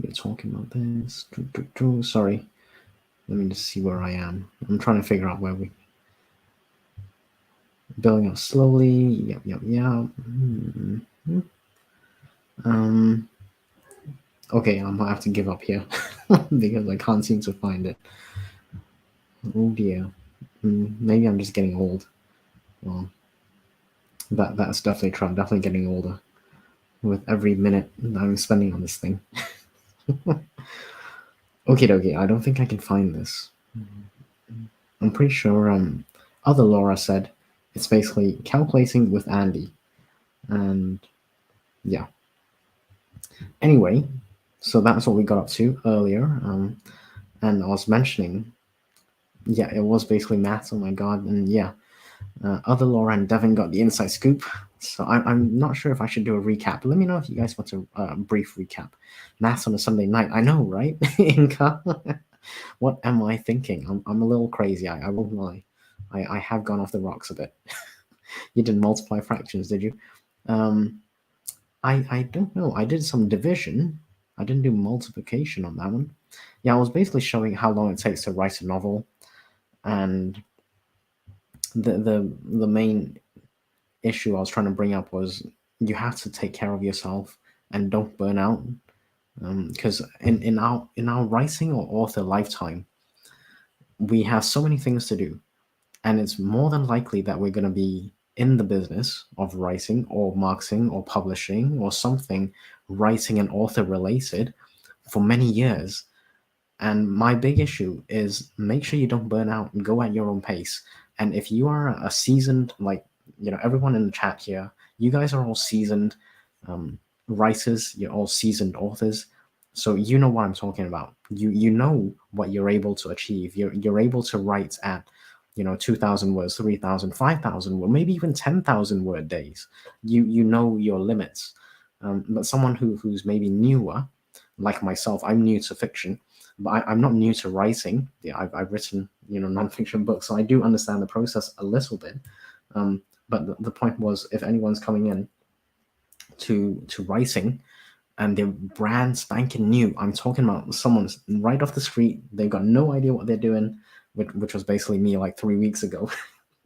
We're talking about this. Sorry. Let me just see where I am. I'm trying to figure out where we building up slowly. Yep. Okay, I'm gonna have to give up here because I can't seem to find it. Oh dear. Maybe I'm just getting old. Well, that's definitely true. I'm definitely getting older with every minute that I'm spending on this thing. Okay, I don't think I can find this. I'm pretty sure other Laura said it's basically calculating with Andy. And yeah. Anyway, so that's what we got up to earlier. And I was mentioning, yeah, it was basically maths. Oh my god. And yeah, other Laura and Devin got the inside scoop. So I'm not sure if I should do a recap. Let me know if you guys want a brief recap. Maths on a Sunday night. I know, right? Inka? What am I thinking? I'm a little crazy. I won't lie. I have gone off the rocks a bit. You did multiply fractions, did you? I don't know. I did some division. I didn't do multiplication on that one. Yeah, I was basically showing how long it takes to write a novel, and the main issue I was trying to bring up was you have to take care of yourself and don't burn out. Because in our writing or author lifetime, we have so many things to do, and it's more than likely that we're going to be in the business of writing or marketing or publishing or something writing and author related for many years. And my big issue is make sure you don't burn out and go at your own pace. And if you are a seasoned, like, everyone in the chat here, you guys are all seasoned writers, you're all seasoned authors. So you know what I'm talking about. You know what you're able to achieve. You're able to write at 2,000 words, 3,000, 5,000 words, maybe even 10,000 word days. You know your limits. But someone who's maybe newer, like myself, I'm new to fiction, but I'm not new to writing. Yeah, I've written nonfiction books, so I do understand the process a little bit. But the point was, if anyone's coming in to writing and they're brand spanking new, I'm talking about someone's right off the street. They've got no idea what they're doing, which was basically me like 3 weeks ago.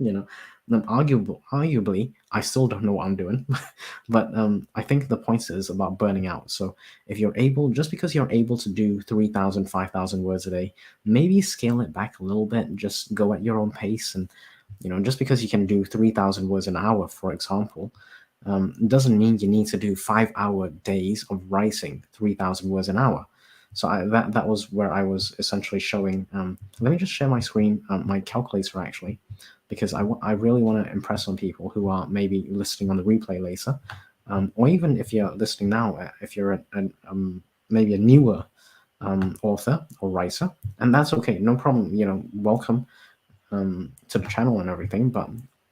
Then arguably, I still don't know what I'm doing. But I think the point is about burning out. So if you're able, just because you're able to do 3,000, 5,000 words a day, maybe scale it back a little bit and just go at your own pace. And just because you can do 3,000 words an hour, for example, doesn't mean you need to do 5-hour days of writing 3,000 words an hour. So that was where I was essentially showing. Let me just share my screen, my calculator actually, because I really want to impress on people who are maybe listening on the replay later, or even if you're listening now, if you're maybe a newer author or writer, and that's okay, no problem. Welcome to the channel and everything. But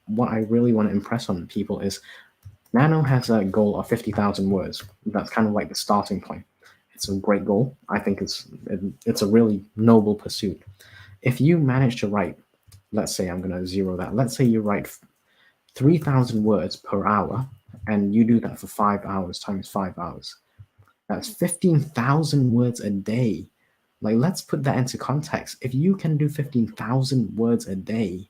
what I really want to impress on people is Nano has a goal of 50,000 words. That's kind of like the starting point. It's a great goal. I think it's a really noble pursuit. If you manage to write, let's say I'm going to zero that. Let's say you write 3,000 words per hour, and you do that for 5 hours times 5 hours. That's 15,000 words a day. Like, let's put that into context. If you can do 15,000 words a day,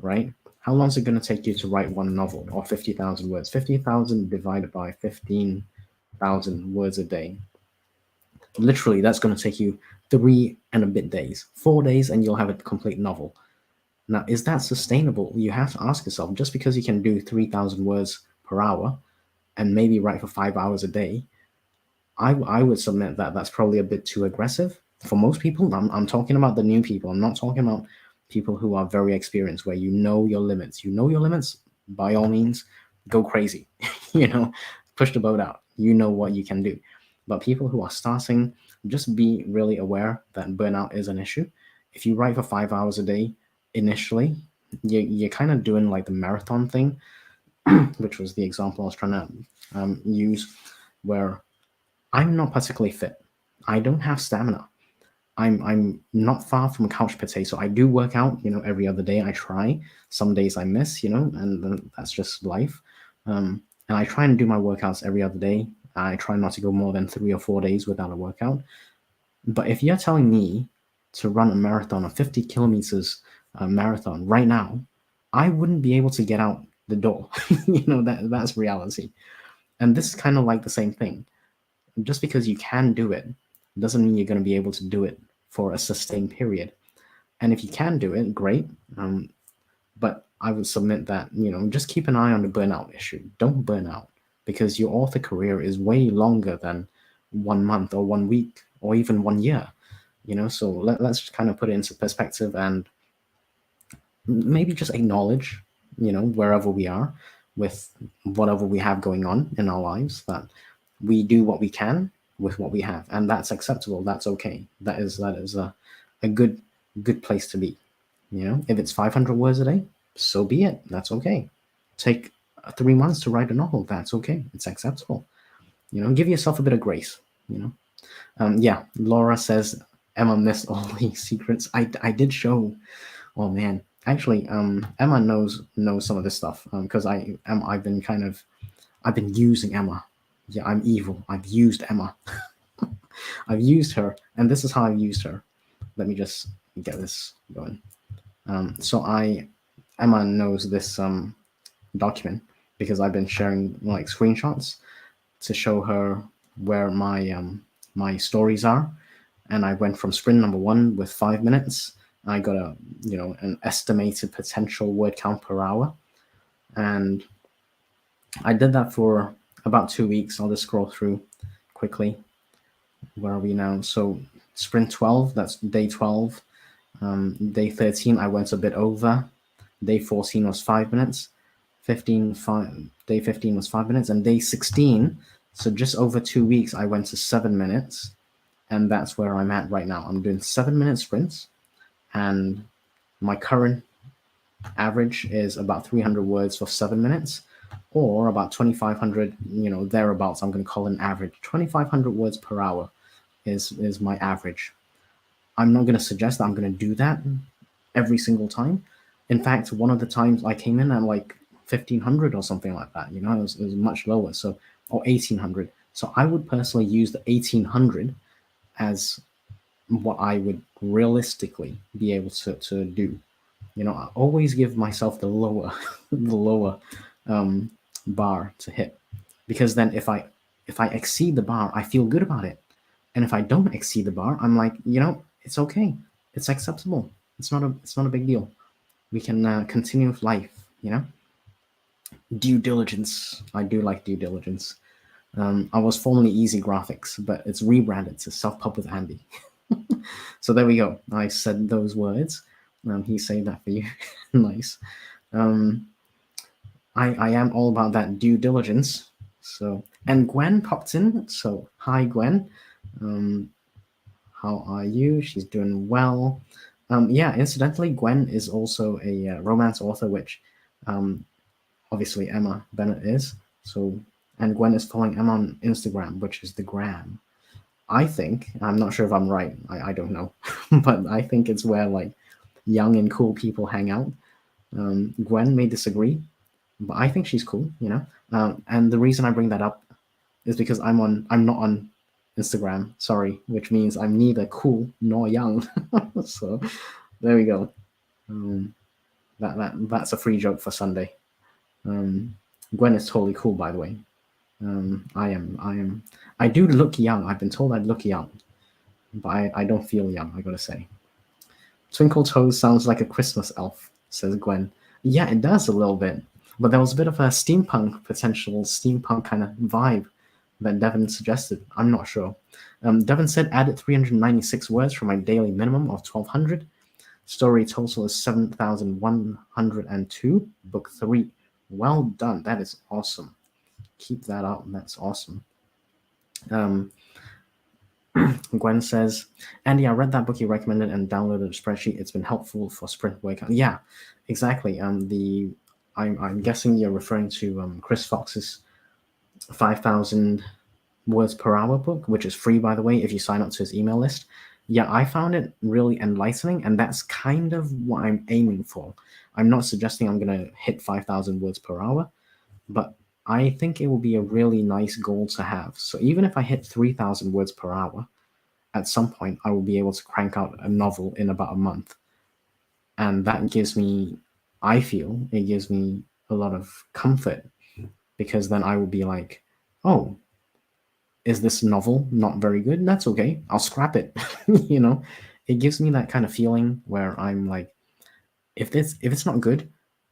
right? How long is it going to take you to write one novel or 50,000 words? 50,000 divided by 15,000 words a day. Literally, that's going to take you 3 and a bit days, 4 days, and you'll have a complete novel. Now, is that sustainable? You have to ask yourself, just because you can do 3,000 words per hour and maybe write for 5 hours a day, I would submit that that's probably a bit too aggressive for most people. I'm talking about the new people. I'm not talking about people who are very experienced, where you know your limits. You know your limits, by all means, go crazy. Push the boat out. You know what you can do. But people who are starting, just be really aware that burnout is an issue. If you write for 5 hours a day initially, you're kind of doing like the marathon thing, which was the example I was trying to use, where I'm not particularly fit. I don't have stamina. I'm not far from a couch potato. I do work out, every other day. I try. Some days I miss, and that's just life. And I try and do my workouts every other day. I try not to go more than 3 or 4 days without a workout. But if you're telling me to run a marathon, a 50 kilometers marathon right now, I wouldn't be able to get out the door. That's reality. And this is kind of like the same thing. Just because you can do it doesn't mean you're going to be able to do it for a sustained period. And if you can do it, great. But I would submit that, just keep an eye on the burnout issue. Don't burn out, because your author career is way longer than 1 month or 1 week or even 1 year. So let's kind of put it into perspective and maybe just acknowledge, wherever we are with whatever we have going on in our lives, that we do what we can with what we have, and that's acceptable. That's okay. That is a good place to be. If it's 500 words a day, so be it. That's okay. Take 3 months to write a novel. That's okay. It's acceptable. Give yourself a bit of grace. Yeah. Laura says Emma missed all these secrets. I did show. Oh man, actually, Emma knows some of this stuff because I've been using Emma. Yeah, I'm evil. I've used Emma. I've used her, and this is how I've used her. Let me just get this going. So Emma knows this document because I've been sharing like screenshots to show her where my stories are, and I went from sprint number 1 with 5 minutes. I got an estimated potential word count per hour, and I did that for about 2 weeks. I'll just scroll through quickly. Where are we now? So sprint 12, that's day 12. Day 13, I went a bit over. Day 14 was 5 minutes. Day 15 was 5 minutes. And day 16, so just over 2 weeks, I went to 7 minutes. And that's where I'm at right now. I'm doing 7-minute sprints. And my current average is about 300 words for 7 minutes, or about 2,500, thereabouts. I'm going to call it an average. 2,500 words per hour is my average. I'm not going to suggest that I'm going to do that every single time. In fact, one of the times I came in at like 1,500 or something like that, it was much lower. So, or 1,800. So I would personally use the 1,800 as what I would realistically be able to do. I always give myself the lower bar to hit, because then if I exceed the bar, I feel good about it. And if I don't exceed the bar, I'm like, it's okay. It's acceptable. It's not a big deal. We can continue with life, Due diligence. I do like due diligence. I was formerly Easy Graphics, but it's rebranded to Self Pub with Andy. So there we go. I said those words. He said that for you. Nice. I am all about that due diligence. So, and Gwen popped in. So hi Gwen. How are you? She's doing well. Yeah, incidentally, Gwen is also a romance author, which obviously Emma Bennett is. So, and Gwen is following Emma on Instagram, which is the Gram. I think, I'm not sure if I'm right, I don't know, but I think it's where like young and cool people hang out. Gwen may disagree, but I think she's cool, you know. And the reason I bring that up is because I'm not on Instagram, sorry, which means I'm neither cool nor young. So there we go. That's a free joke for Sunday. Gwen is totally cool, by the way. I do look young. I've been told I look young, but I don't feel young, I gotta say. Twinkle Toes sounds like a Christmas elf, says Gwen. Yeah, it does a little bit. But there was a bit of a potential steampunk kind of vibe that Devin suggested. I'm not sure. Devin said added 396 words for my daily minimum of 1200. Story total is 7,102. Book 3. Well done. That is awesome. Keep that up. That's awesome. Gwen says, Andy, I read that book you recommended and downloaded a spreadsheet. It's been helpful for sprint workout. Yeah, exactly. I'm guessing you're referring to Chris Fox's 5,000 words per hour book, which is free, by the way, if you sign up to his email list. Yeah, I found it really enlightening, and that's kind of what I'm aiming for. I'm not suggesting I'm going to hit 5,000 words per hour, but I think it will be a really nice goal to have. So even if I hit 3,000 words per hour, at some point I will be able to crank out a novel in about a month. And that gives me, I feel, it gives me a lot of comfort, because then I will be like, oh, is this novel not very good? That's okay. I'll scrap it. You know, it gives me that kind of feeling where I'm like, if it's not good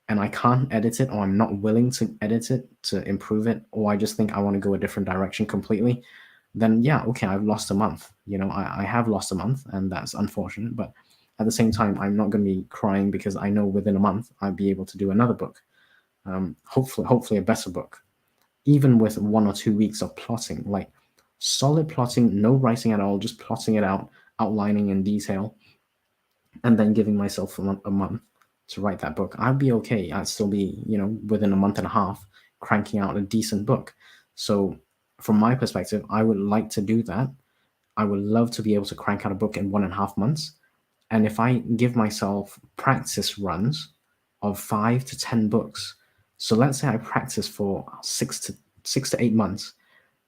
and I can't edit it, or I'm not willing to edit it to improve it, or I just think I want to go a different direction completely, then yeah, okay, I've lost a month. You know, I have lost a month, and that's unfortunate. But at the same time, I'm not going to be crying, because I know within a month I'll be able to do another book. Hopefully a better book, even with 1 or 2 weeks of plotting, like solid plotting, no writing at all, just plotting it out, outlining in detail, and then giving myself a month to write that book. I'd be okay. I'd still be, you know, within a month and a half, cranking out a decent book. So from my perspective, I would like to do that. I would love to be able to crank out a book in 1.5 months. And if I give myself practice runs of 5 to 10 books, so let's say I practice for 6 to 8 months,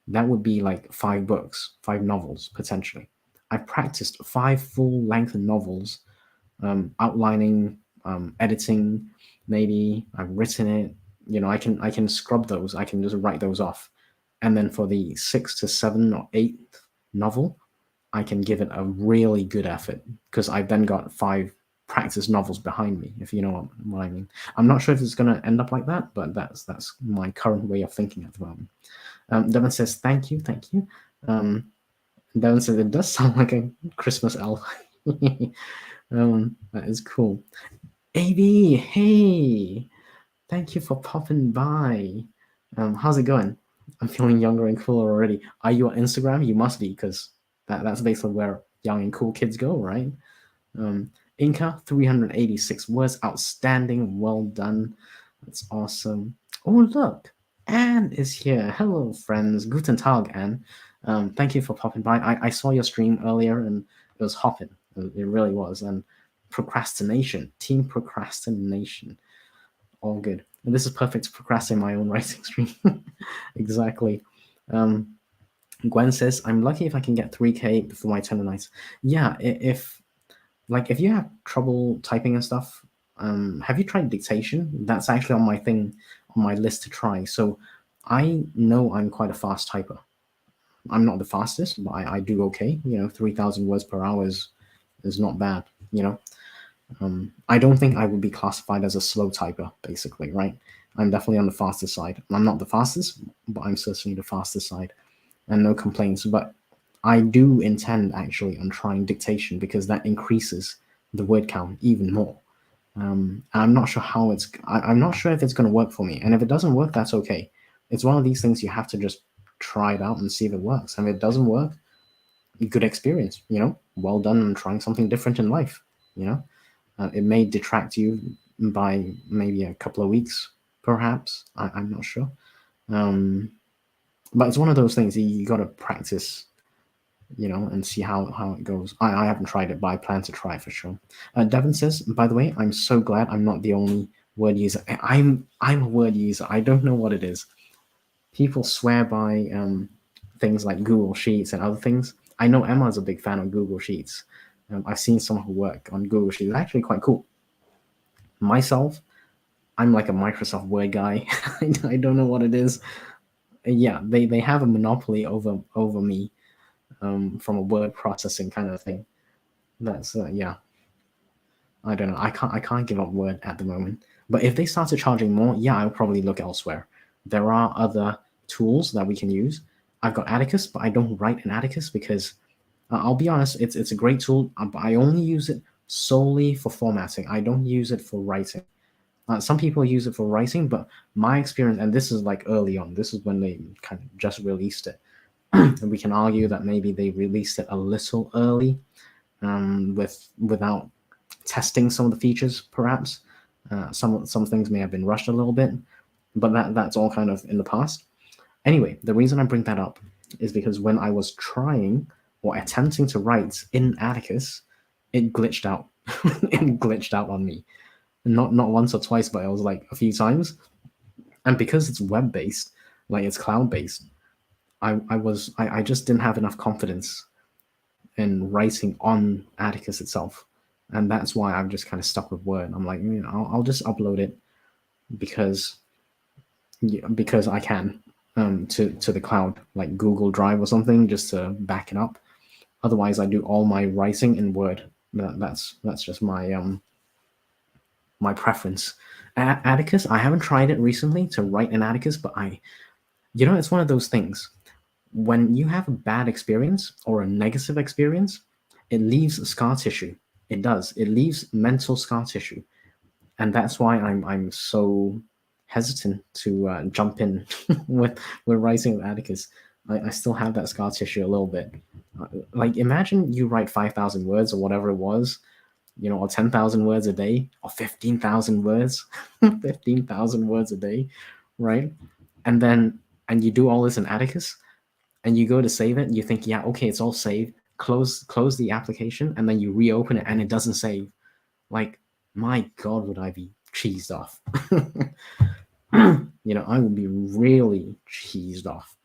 that would be like 5 books, 5 novels potentially. I practiced 5 full-length novels, outlining, editing. Maybe I've written it. You know, I can scrub those. I can just write those off, and then for the 6 to 7 or 8th novel, I can give it a really good effort, because I've then got 5 practice novels behind me, if you know what I mean. I'm not sure if it's going to end up like that, but that's my current way of thinking at the moment. Devin says, thank you. Devin says, it does sound like a Christmas elf. That is cool. AB, hey, thank you for popping by. How's it going? I'm feeling younger and cooler already. Are you on Instagram? You must be, because that's basically where young and cool kids go, right? Inca, 386 words, outstanding, well done. That's awesome. Oh, look, Anne is here. Hello, friends. Guten Tag, Anne. Thank you for popping by. I saw your stream earlier, and it was hopping. It really was. And team procrastination. All good. And this is perfect to procrastinate my own writing stream. Exactly. Gwen says, I'm lucky if I can get 3K before my tendonitis. Yeah, if you have trouble typing and stuff, have you tried dictation? That's actually on my list to try. So I know I'm quite a fast typer. I'm not the fastest, but I do okay. You know, 3,000 words per hour is not bad, you know. I don't think I would be classified as a slow typer, basically, right? I'm definitely on the fastest side. I'm not the fastest, but I'm certainly the fastest side, and no complaints. But I do intend actually on trying dictation because that increases the word count even more. I'm not sure how I'm not sure if it's going to work for me. And if it doesn't work, that's okay. It's one of these things you have to just try it out and see if it works. And if it doesn't work, good experience, well done on trying something different in life, it may detract you by maybe a couple of weeks, perhaps. I'm not sure. But it's one of those things you got to practice, and see how it goes. I haven't tried it, but I plan to try it for sure. Devin says, by the way, I'm so glad I'm not the only word user. I'm a word user. I don't know what it is. People swear by things like Google Sheets and other things. I know Emma's a big fan of Google Sheets. I've seen some of her work on Google Sheets. It's actually quite cool. Myself, I'm like a Microsoft Word guy. I don't know what it is. Yeah, they have a monopoly over me from a word processing kind of thing. That's yeah. I don't know. I can't give up Word at the moment. But if they started charging more, yeah, I'll probably look elsewhere. There are other tools that we can use. I've got Atticus, but I don't write in Atticus because I'll be honest, it's a great tool, but I only use it solely for formatting. I don't use it for writing. Some people use it for writing, but my experience, and this is like early on, this is when they kind of just released it. And we can argue that maybe they released it a little early, without testing some of the features, perhaps. Some things may have been rushed a little bit, but that's all kind of in the past. Anyway, the reason I bring that up is because when I was trying or attempting to write in Atticus, it glitched out. It glitched out on me. Not once or twice, but it was like a few times. And because it's web based, like it's cloud based, I just didn't have enough confidence in writing on Atticus itself, and that's why I'm just kind of stuck with Word. I'm like, I'll just upload it because I can, to the cloud, like Google Drive or something, just to back it up. Otherwise, I do all my writing in Word. That's just my preference. Atticus, I haven't tried it recently to write in Atticus, but it's one of those things. When you have a bad experience or a negative experience, it leaves scar tissue. It does. It leaves mental scar tissue, and that's why I'm so hesitant to jump in with writing with Atticus. I still have that scar tissue a little bit. Like imagine you write 5,000 words or whatever it was, or 10,000 words a day, or 15,000 words, 15,000 words a day, right? And you do all this in Atticus, and you go to save it, and you think, yeah, okay, it's all saved. Close the application, and then you reopen it, and it doesn't save. Like, my God, would I be cheesed off? I would be really cheesed off.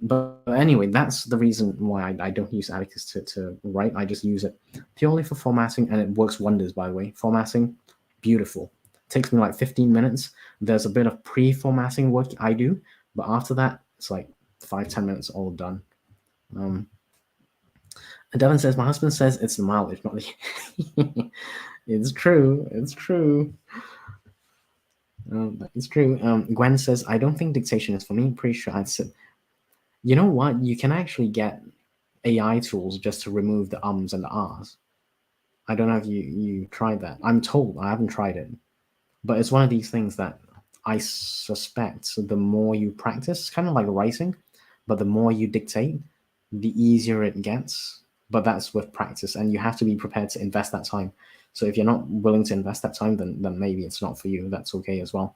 But anyway, that's the reason why I don't use Atticus to write. I just use it purely for formatting, and it works wonders, by the way. Formatting, beautiful. Takes me like 15 minutes. There's a bit of pre-formatting work I do, but after that, it's like 5-10 minutes, all done. And Devin says, my husband says it's the mileage, not the... It's true. It's true. It's true. Gwen says, I don't think dictation is for me. Pretty sure I'd sit. You know what? You can actually get AI tools just to remove the ums and the ahs. I don't know if you tried that. I'm told. I haven't tried it. But it's one of these things that I suspect the more you practice, kind of like writing, but the more you dictate, the easier it gets. But that's with practice, and you have to be prepared to invest that time. So if you're not willing to invest that time, then maybe it's not for you. That's okay as well.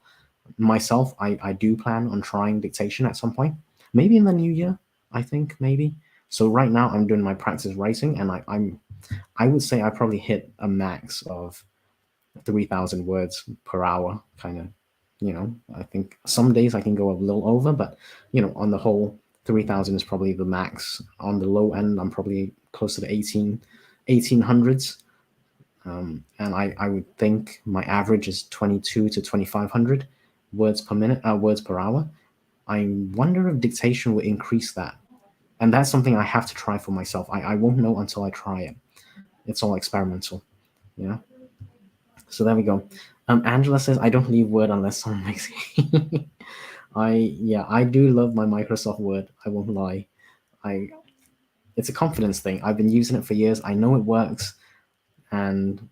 Myself, I do plan on trying dictation at some point, maybe in the new year, I think, maybe. So right now I'm doing my practice writing, and I would say I probably hit a max of 3,000 words per hour, kind of. I think some days I can go a little over, but on the whole, 3,000 is probably the max. On the low end, I'm probably closer to 1800s. And I would think my average is 22 to 2,500 words per minute, words per hour. I wonder if dictation will increase that. And that's something I have to try for myself. I won't know until I try it. It's all experimental, So there we go. Angela says, I don't leave Word unless someone makes it. I do love my Microsoft Word. I won't lie. I It's a confidence thing. I've been using it for years. I know it works, and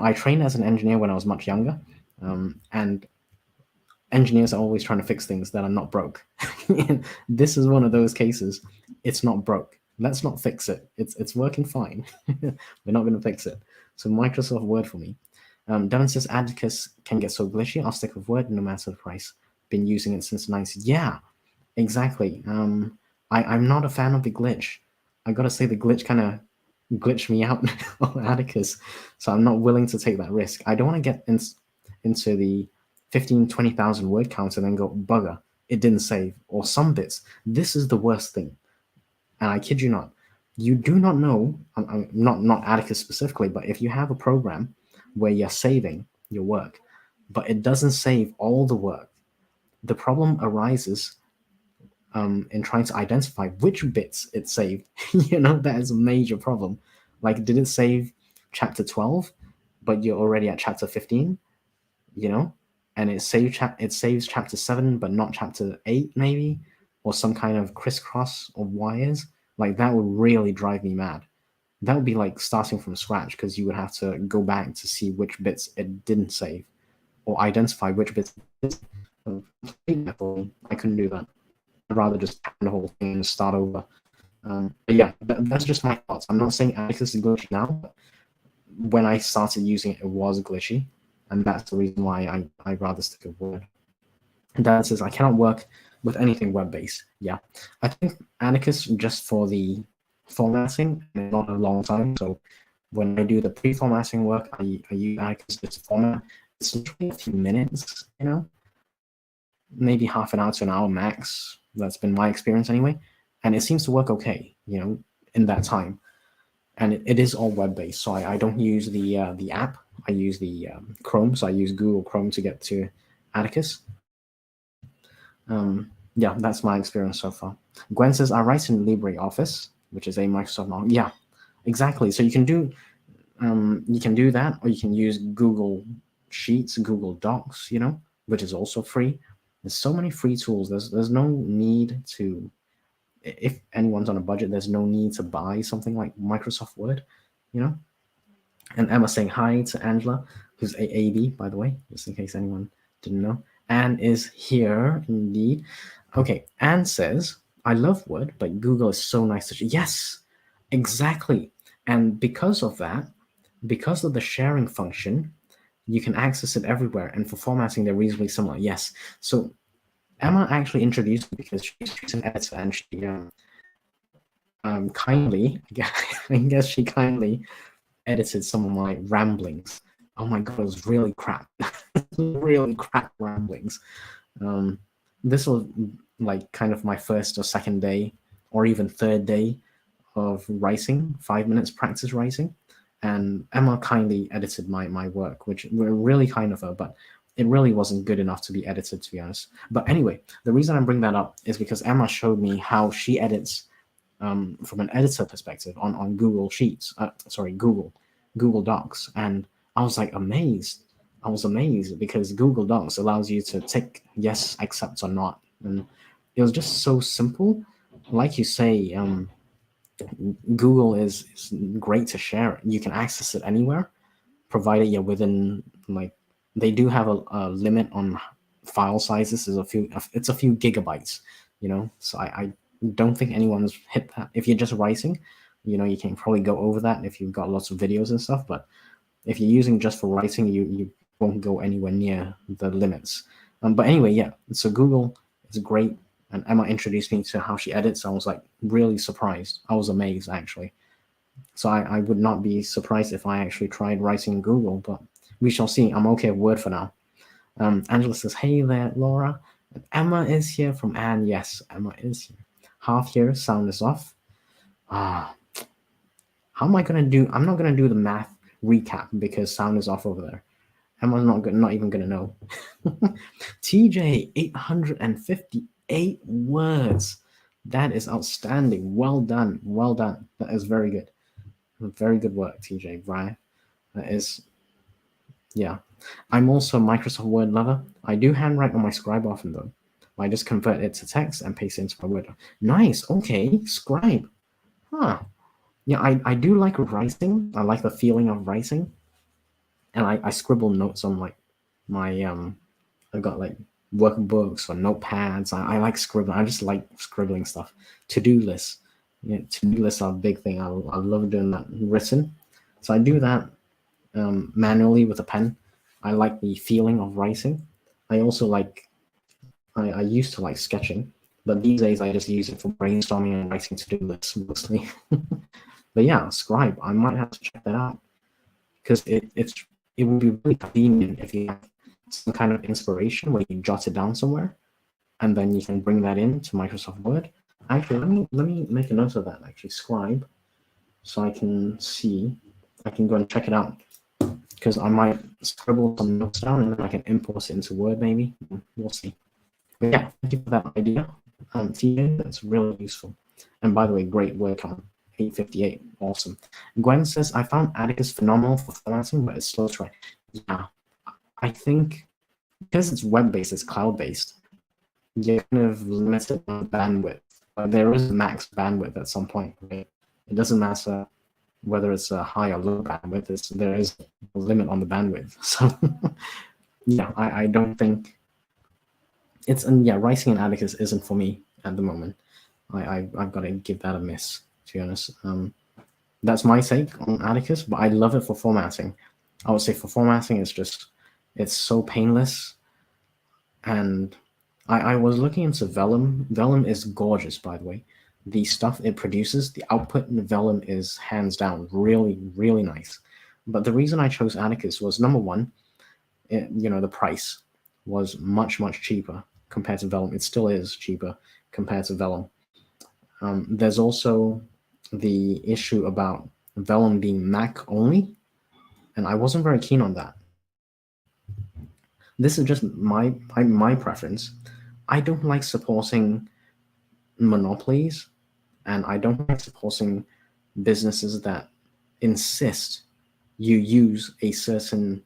I trained as an engineer when I was much younger, and engineers are always trying to fix things that are not broke. This is one of those cases. It's not broke. Let's not fix it. It's working fine. We're not going to fix it. So Microsoft Word for me. Devon says Atticus can get so glitchy. I'll stick with Word no matter the price. Been using it since the 90s. Yeah, exactly. I'm not a fan of the glitch. I gotta say the glitch kind of glitched me out on Atticus, so I'm not willing to take that risk. I don't want to get into the 15, 20,000 word count and then go bugger, it didn't save, or some bits. This is the worst thing, and I kid you not. You do not know, not Atticus specifically, but if you have a program where you're saving your work, but it doesn't save all the work, the problem arises in trying to identify which bits it saved. That is a major problem. Like, did it save chapter 12, but you're already at chapter 15? You know, and it saves chapter 7, but not chapter 8, maybe, or some kind of crisscross of wires. Like, that would really drive me mad. That would be like starting from scratch, because you would have to go back to see which bits it didn't save, or identify which bits it did. I couldn't do that. I'd rather just hand the whole thing and start over. But yeah, that's just my thoughts. I'm not saying Atticus is glitchy now, but when I started using it, it was glitchy, and that's the reason why I'd rather stick with Word. And Dan says, I cannot work with anything web-based. Yeah, I think Atticus just for the formatting, and not a long time. So when I do the pre-formatting work, I use Atticus to format. It's literally a few minutes, maybe half an hour to an hour max. That's been my experience anyway, and it seems to work okay, in that time. And it is all web based, so I don't use the app. I use the Chrome, so I use Google Chrome to get to Atticus. Yeah, that's my experience so far. Gwen says I write in LibreOffice, which is a Microsoft model. Yeah, exactly. So you can do that, or you can use Google Sheets, Google Docs, which is also free. There's so many free tools. There's no need to, if anyone's on a budget, there's no need to buy something like Microsoft Word, And Emma saying hi to Angela, who's AAB, by the way, just in case anyone didn't know. Anne is here indeed. Okay, Anne says, I love Word, but Google is so nice to Yes, exactly. And because of that, because of the sharing function, you can access it everywhere. And for formatting, they're reasonably similar. Yes. So Emma actually introduced me because she's an editor, and she kindly, I guess she kindly edited some of my ramblings. Oh my god, it was really crap. Really crap ramblings. This was like kind of my first or second day, or even third day of writing, 5 minutes practice writing. And Emma kindly edited my work, which were really kind of her, but it really wasn't good enough to be edited, to be honest. But anyway, the reason I bring that up is because Emma showed me how she edits from an editor perspective on Google Sheets, Google Docs, and I was like amazed. I was amazed because Google Docs allows you to tick yes, accept or not, and it was just so simple. Like you say, Google is great to share. You can access it anywhere, provided you're within they do have a limit on file sizes. It's a few gigabytes, So I don't think anyone's hit that. If you're just writing, you can probably go over that if you've got lots of videos and stuff. But if you're using just for writing, you won't go anywhere near the limits. But anyway, yeah. So Google is great, and Emma introduced me to how she edits. I was like really surprised. I was amazed actually. So I would not be surprised if I actually tried writing in Google, but we shall see. I'm okay with Word for now. Angela says, hey there, Laura. And Emma is here from Anne. Yes, Emma is here. Half here, sound is off. How am I going to do? I'm not going to do the math recap because sound is off over there. Emma's not even going to know. TJ, 858 words. That is outstanding. Well done. Well done. That is very good. Very good work, TJ. Right? That is Yeah. I'm also a Microsoft Word lover. I do handwrite on my Scribe often though. I just convert it to text and paste it into my Word. Nice. Okay. Scribe. Huh. Yeah, I do like writing. I like the feeling of writing. And I scribble notes on like my I've got like workbooks or notepads. I like scribbling. I just like scribbling stuff. To-do lists. Yeah, to-do lists are a big thing. I love doing that written. So I do that manually with a pen. I like the feeling of writing. I also like, I used to like sketching, but these days I just use it for brainstorming and writing to-do lists mostly. But yeah, Scribe, I might have to check that out because it would be really convenient if you have some kind of inspiration where you jot it down somewhere and then you can bring that into Microsoft Word. Actually, let me make a note of that. Actually, Scribe, so I can see. I can go and check it out because I might scribble some notes down and then I can import it into Word. Maybe we'll see. But yeah, thank you for that idea, TJ. That's really useful. And by the way, great work on 858. Awesome. Gwen says, I found Atticus phenomenal for formatting, but it's slow to write. Yeah, I think because it's web-based, it's cloud-based, you're kind of limited on bandwidth. But there is max bandwidth at some point, right? It doesn't matter whether it's a high or low bandwidth, there is a limit on the bandwidth. So yeah, I don't think it's, and yeah, writing in Atticus isn't for me at the moment. I've got to give that a miss, to be honest. That's my take on Atticus, but I love it for formatting. I would say for formatting, it's so painless. And I was looking into Vellum. Vellum is gorgeous, by the way. The stuff it produces, the output in Vellum is hands down really, really nice. But the reason I chose Atticus was number one, the price was much, much cheaper compared to Vellum. It still is cheaper compared to Vellum. There's also the issue about Vellum being Mac only, and I wasn't very keen on that. This is just my preference. I don't like supporting monopolies, and I don't like supporting businesses that insist you use a certain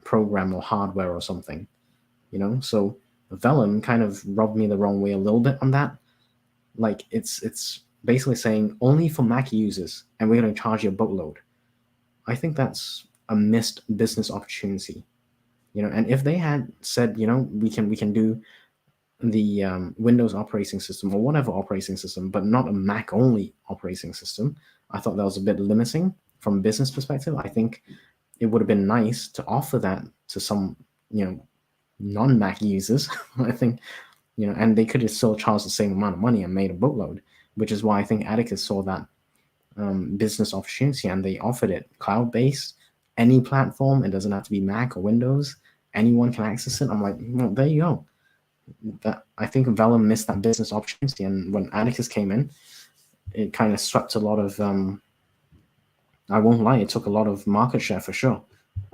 program or hardware or something. So Vellum kind of rubbed me the wrong way a little bit on that. Like it's basically saying only for Mac users, and we're going to charge you a boatload. I think that's a missed business opportunity. And if they had said, we can do the Windows operating system or whatever operating system, but not a Mac only operating system, I thought that was a bit limiting from a business perspective. I think it would have been nice to offer that to some, non-Mac users. I think, and they could have still charged the same amount of money and made a boatload, which is why I think Atticus saw that business opportunity and they offered it cloud-based, any platform. It doesn't have to be Mac or Windows. Anyone can access it. I'm like, well, there you go. That I think Vellum missed that business opportunity, and when Atticus came in, it kind of swept a lot of. I won't lie, it took a lot of market share for sure.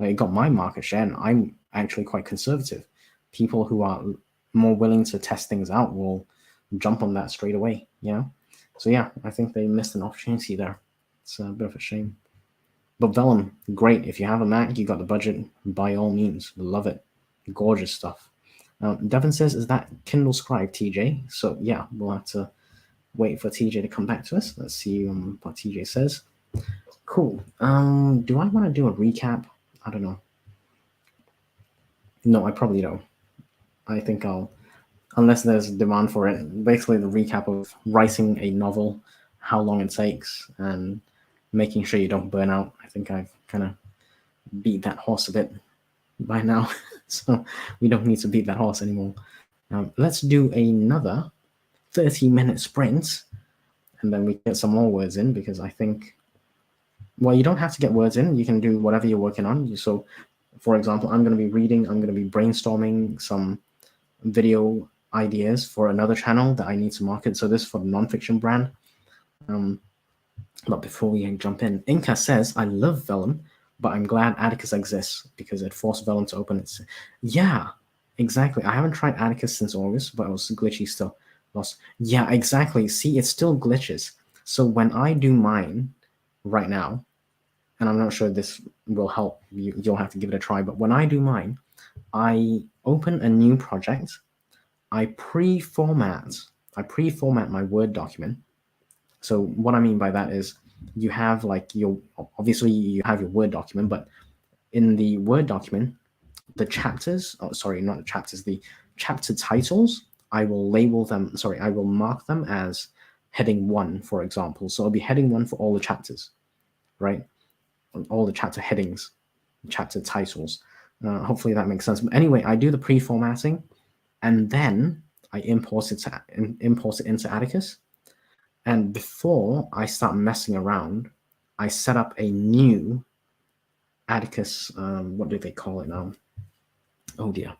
It got my market share, and I'm actually quite conservative. People who are more willing to test things out will jump on that straight away. So yeah, I think they missed an opportunity there. It's a bit of a shame. But Vellum, great. If you have a Mac, you got the budget, by all means, love it. Gorgeous stuff. Devin says, is that Kindle Scribe, TJ? So yeah, we'll have to wait for TJ to come back to us. Let's see what TJ says. Cool. Do I want to do a recap? I don't know. No, I probably don't. I think I'll, unless there's demand for it, basically the recap of writing a novel, how long it takes, and making sure you don't burn out. I think I've kind of beat that horse a bit by now, so we don't need to beat that horse anymore. Let's do another 30-minute sprint, and then we get some more words in, because I think, well, you don't have to get words in. You can do whatever you're working on. So, for example, I'm going to be reading, I'm going to be brainstorming some video ideas for another channel that I need to market. So this is for the nonfiction brand. But before we jump in, Inca says, I love Vellum, but I'm glad Atticus exists because it forced Vellum to open its... Yeah, exactly. I haven't tried Atticus since August, but it was glitchy still. Lost. Yeah, exactly. See, it still glitches. So when I do mine right now, and I'm not sure this will help you, you'll have to give it a try, but when I do mine, I open a new project, I pre-format my Word document. So what I mean by that is you have like obviously you have your Word document, but in the Word document, the chapters, not the chapters, the chapter titles, I will mark them as heading 1, for example. So it'll be heading 1 for all the chapters, right? All the chapter headings, chapter titles. Hopefully that makes sense. But anyway, I do the pre-formatting, and then I import it into Atticus. And before I start messing around, I set up a new Atticus. What do they call it now? Oh dear.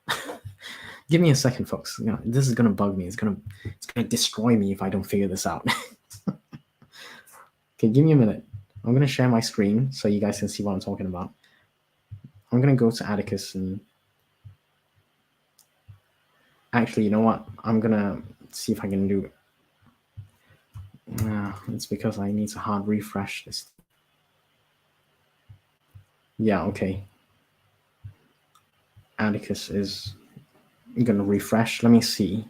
Give me a second, folks. This is gonna bug me. It's gonna destroy me if I don't figure this out. Okay, give me a minute. I'm gonna share my screen so you guys can see what I'm talking about. I'm gonna go to Atticus and actually, you know what? I'm gonna see if I can do it. It's because I need to hard refresh this. Yeah, okay. Atticus is gonna refresh. Let me see.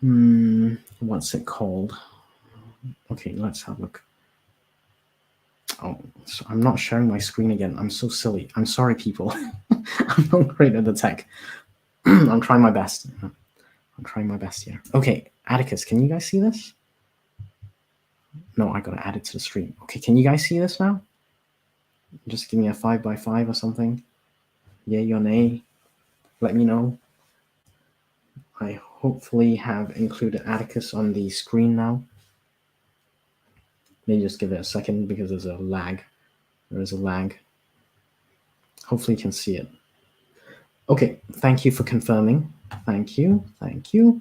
What's it called? Okay, let's have a look. Oh, so I'm not sharing my screen again. I'm so silly. I'm sorry, people. I'm not great at the tech. I'm trying my best. I'm trying my best here. Okay, Atticus, can you guys see this? No, I gotta add it to the stream. Okay, can you guys see this now? Just give me a 5x5 or something. Yay or nay? Let me know. I hopefully have included Atticus on the screen now. Maybe just give it a second because there's a lag. There is a lag. Hopefully you can see it. Okay, thank you for confirming. Thank you. Okie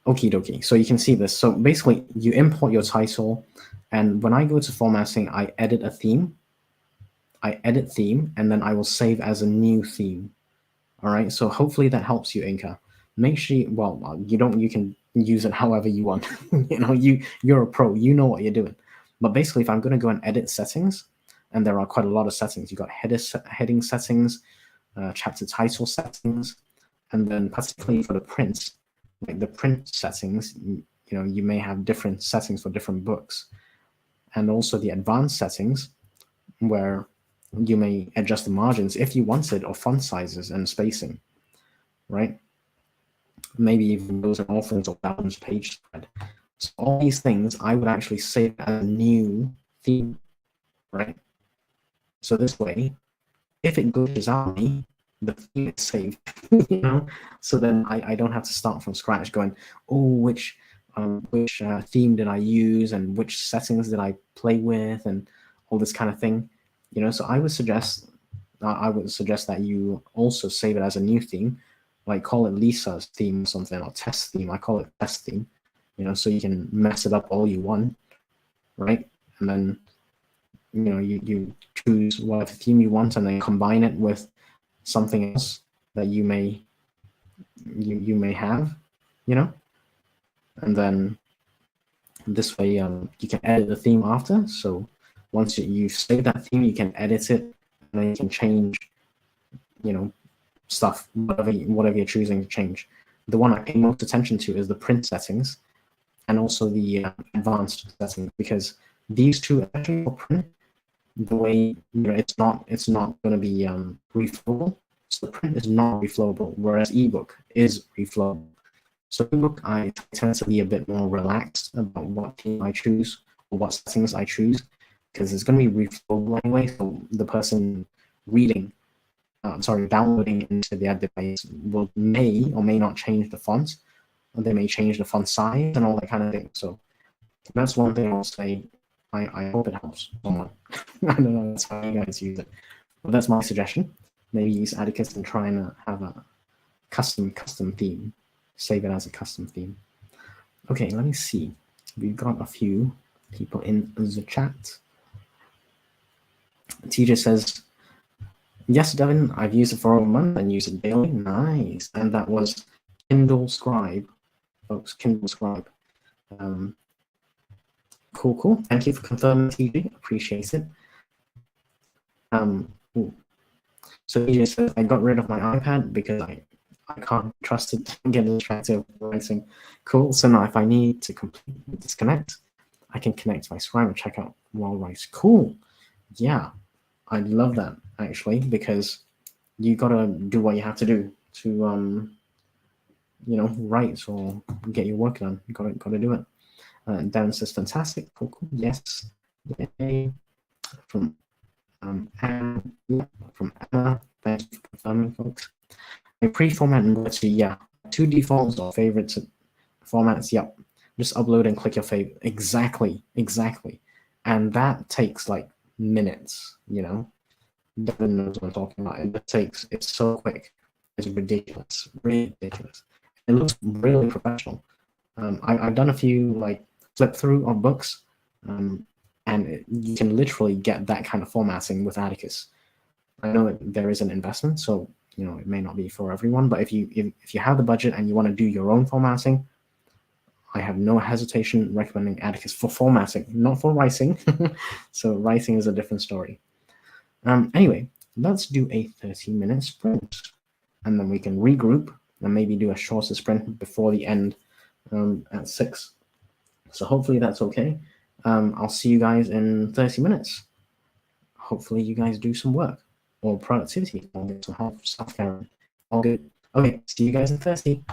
dokie. So you can see this. So basically, you import your title, and when I go to formatting, I edit a theme. I edit theme, and then I will save as a new theme. All right. So hopefully that helps you, Inka. Make sure you can use it however you want. You're a pro. You know what you're doing. But basically, if I'm going to go and edit settings, and there are quite a lot of settings, you've got heading settings, chapter title settings, and then particularly for the print, like the print settings, you may have different settings for different books, and also the advanced settings where you may adjust the margins if you wanted, or font sizes and spacing, right? Maybe even those are orphans or balanced page spread. So all these things I would actually save as a new theme, right? So this way, if it glitches out on me, the theme is saved, So then I don't have to start from scratch going, oh, which theme did I use and which settings did I play with and all this kind of thing, So I would suggest that you also save it as a new theme, like call it Lisa's theme or something, or test theme. I call it test theme, so you can mess it up all you want, right? And then you choose whatever theme you want and then combine it with something else that you may have, and then this way you can edit the theme after. So once you save that theme, you can edit it, and then you can change stuff, whatever you're choosing to change. The one I pay most attention to is the print settings and also the advanced settings, because these two, especially for print, the way it's not going to be reflowable. So the print is not reflowable, whereas ebook is reflowable. So ebook, I tend to be a bit more relaxed about what theme I choose or what settings I choose, because it's going to be reflowable anyway. So the person downloading into their device may or may not change the font, or they may change the font size and all that kind of thing. So that's one thing I'll say. I hope it helps someone. I don't know, that's how you guys use it. But that's my suggestion. Maybe use Atticus and try and have a custom theme. Save it as a custom theme. Okay, let me see. We've got a few people in the chat. TJ says, yes, Devin, I've used it for over a month and use it daily. Nice. And that was Kindle Scribe, folks, Kindle Scribe. Cool, cool. Thank you for confirming, TJ. Appreciate it. Ooh. So TJ says I got rid of my iPad because I can't trust it to get distracted writing. Cool. So now if I need to completely disconnect, I can connect my Scribe and check out while writing. Cool. Yeah, I love that actually because you gotta do what you have to do to write or get your work done. You gotta do it. Darren says fantastic. Cool, cool. Yes. Yay. From Anna, yeah, from Emma. Thank you for confirming, folks. A pre-format and to yeah, two defaults or favorites formats. Yep. Just upload and click your favorite. Exactly, exactly. And that takes like minutes. Devin knows what I'm talking about. It takes. It's so quick. It's ridiculous. Ridiculous. It looks really professional. I've done a few like flip through of books, and you can literally get that kind of formatting with Atticus. I know there is an investment, so it may not be for everyone. But if you have the budget and you want to do your own formatting, I have no hesitation recommending Atticus for formatting, not for writing. So writing is a different story. Anyway, let's do a 30-minute sprint, and then we can regroup and maybe do a shorter sprint before the end at 6. So hopefully that's okay. I'll see you guys in 30 minutes. Hopefully you guys do some work or productivity or get some help, self-care. All good. Okay, see you guys in 30.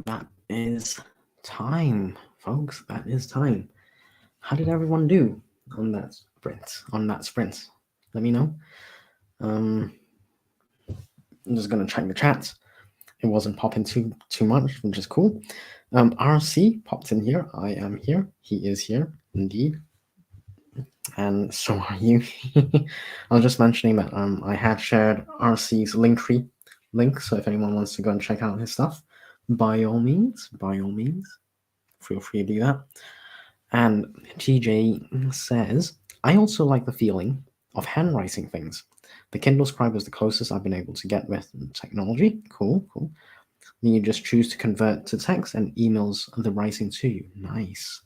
That is time, folks. That is time. How did everyone do on that sprint? Let me know. I'm just gonna check the chat. It wasn't popping too much, which is cool. RC popped in here. I am here. He is here, indeed. And so are you. I was just mentioning that I had shared RC's Linktree link, so if anyone wants to go and check out his stuff, by all means, feel free to do that. And TJ says, I also like the feeling of handwriting things. The Kindle Scribe is the closest I've been able to get with technology. Cool. Then you just choose to convert to text and emails the writing to you. Nice.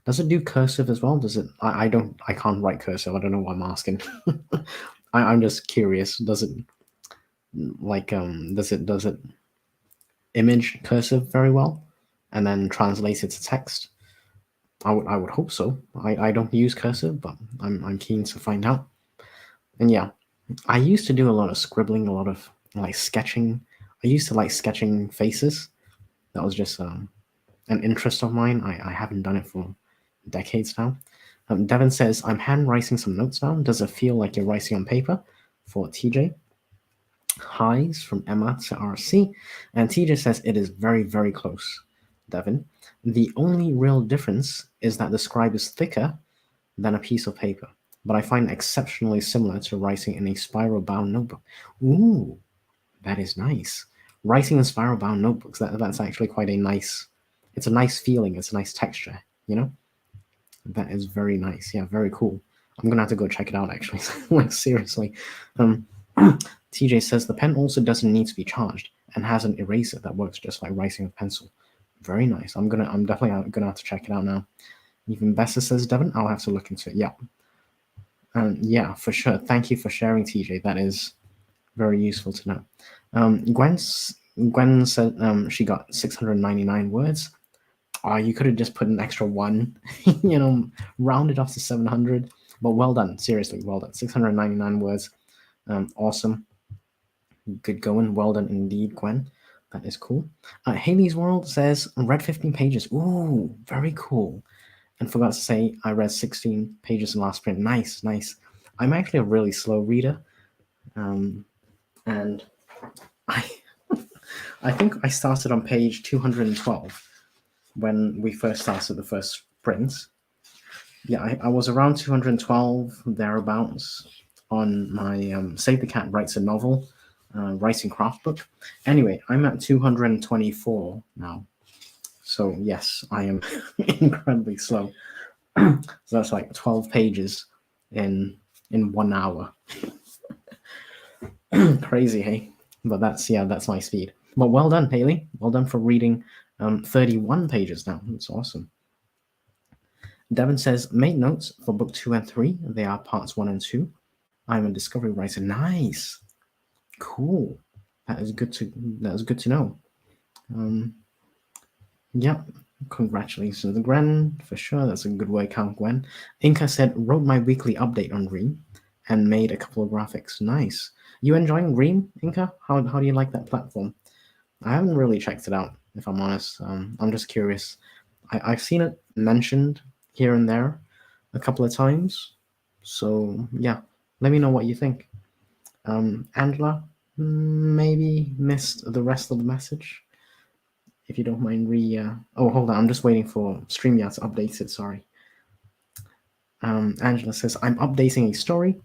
Does it do cursive as well? Does it? I can't write cursive. I don't know what I'm asking. I'm just curious. Does it does it image cursive very well and then translate it to text? I would hope so. I don't use cursive, but I'm keen to find out. And yeah, I used to do a lot of scribbling, a lot of like sketching. I used to like sketching faces. That was just an interest of mine. I haven't done it for decades now. Devin says, I'm handwriting some notes down. Does it feel like you're writing on paper? For TJ. Highs from Emma to RC. And TJ says it is very, very close. Devin. The only real difference is that the scribe is thicker than a piece of paper, but I find exceptionally similar to writing in a spiral-bound notebook. Ooh, that is nice. Writing in spiral-bound notebooks, that's actually quite a nice, it's a nice feeling, it's a nice texture, you know? That is very nice. Yeah, very cool. I'm gonna have to go check it out actually. Like seriously. TJ says the pen also doesn't need to be charged and has an eraser that works just like writing with pencil. Very nice. I'm definitely gonna have to check it out now. Even Bessa says, Devin, I'll have to look into it. Yeah. Yeah, for sure. Thank you for sharing, TJ. That is very useful to know. Gwen said she got 699 words. You could have just put an extra one, rounded off to 700. But well done. Seriously, well done. 699 words. Awesome. Good going. Well done indeed, Gwen. That is cool. Haley's World says, read 15 pages. Ooh, very cool. And forgot to say, I read 16 pages in last sprint. Nice. I'm actually a really slow reader. And I think I started on page 212 when we first started the first sprint. Yeah, I was around 212, thereabouts, on my Save the Cat Writes a Novel writing craft book. Anyway, I'm at 224 now. So yes, I am incredibly slow. So that's like 12 pages in 1 hour. Crazy, hey? But that's my speed. But well done, Haley. Well done for reading 31 pages now. That's awesome. Devin says, make notes for book 2 and 3. They are parts 1 and 2. I'm a discovery writer. Nice. Cool. That is good to know. Yep. Congratulations, Gwen, for sure. That's a good word count, Gwen. Inka said, wrote my weekly update on Ream and made a couple of graphics. Nice. You enjoying Ream, Inka? How do you like that platform? I haven't really checked it out, if I'm honest. I'm just curious. I've seen it mentioned here and there a couple of times. So yeah, let me know what you think. Angela, maybe missed the rest of the message. If you don't mind oh, hold on, I'm just waiting for StreamYard to update it, sorry. Angela says, I'm updating a story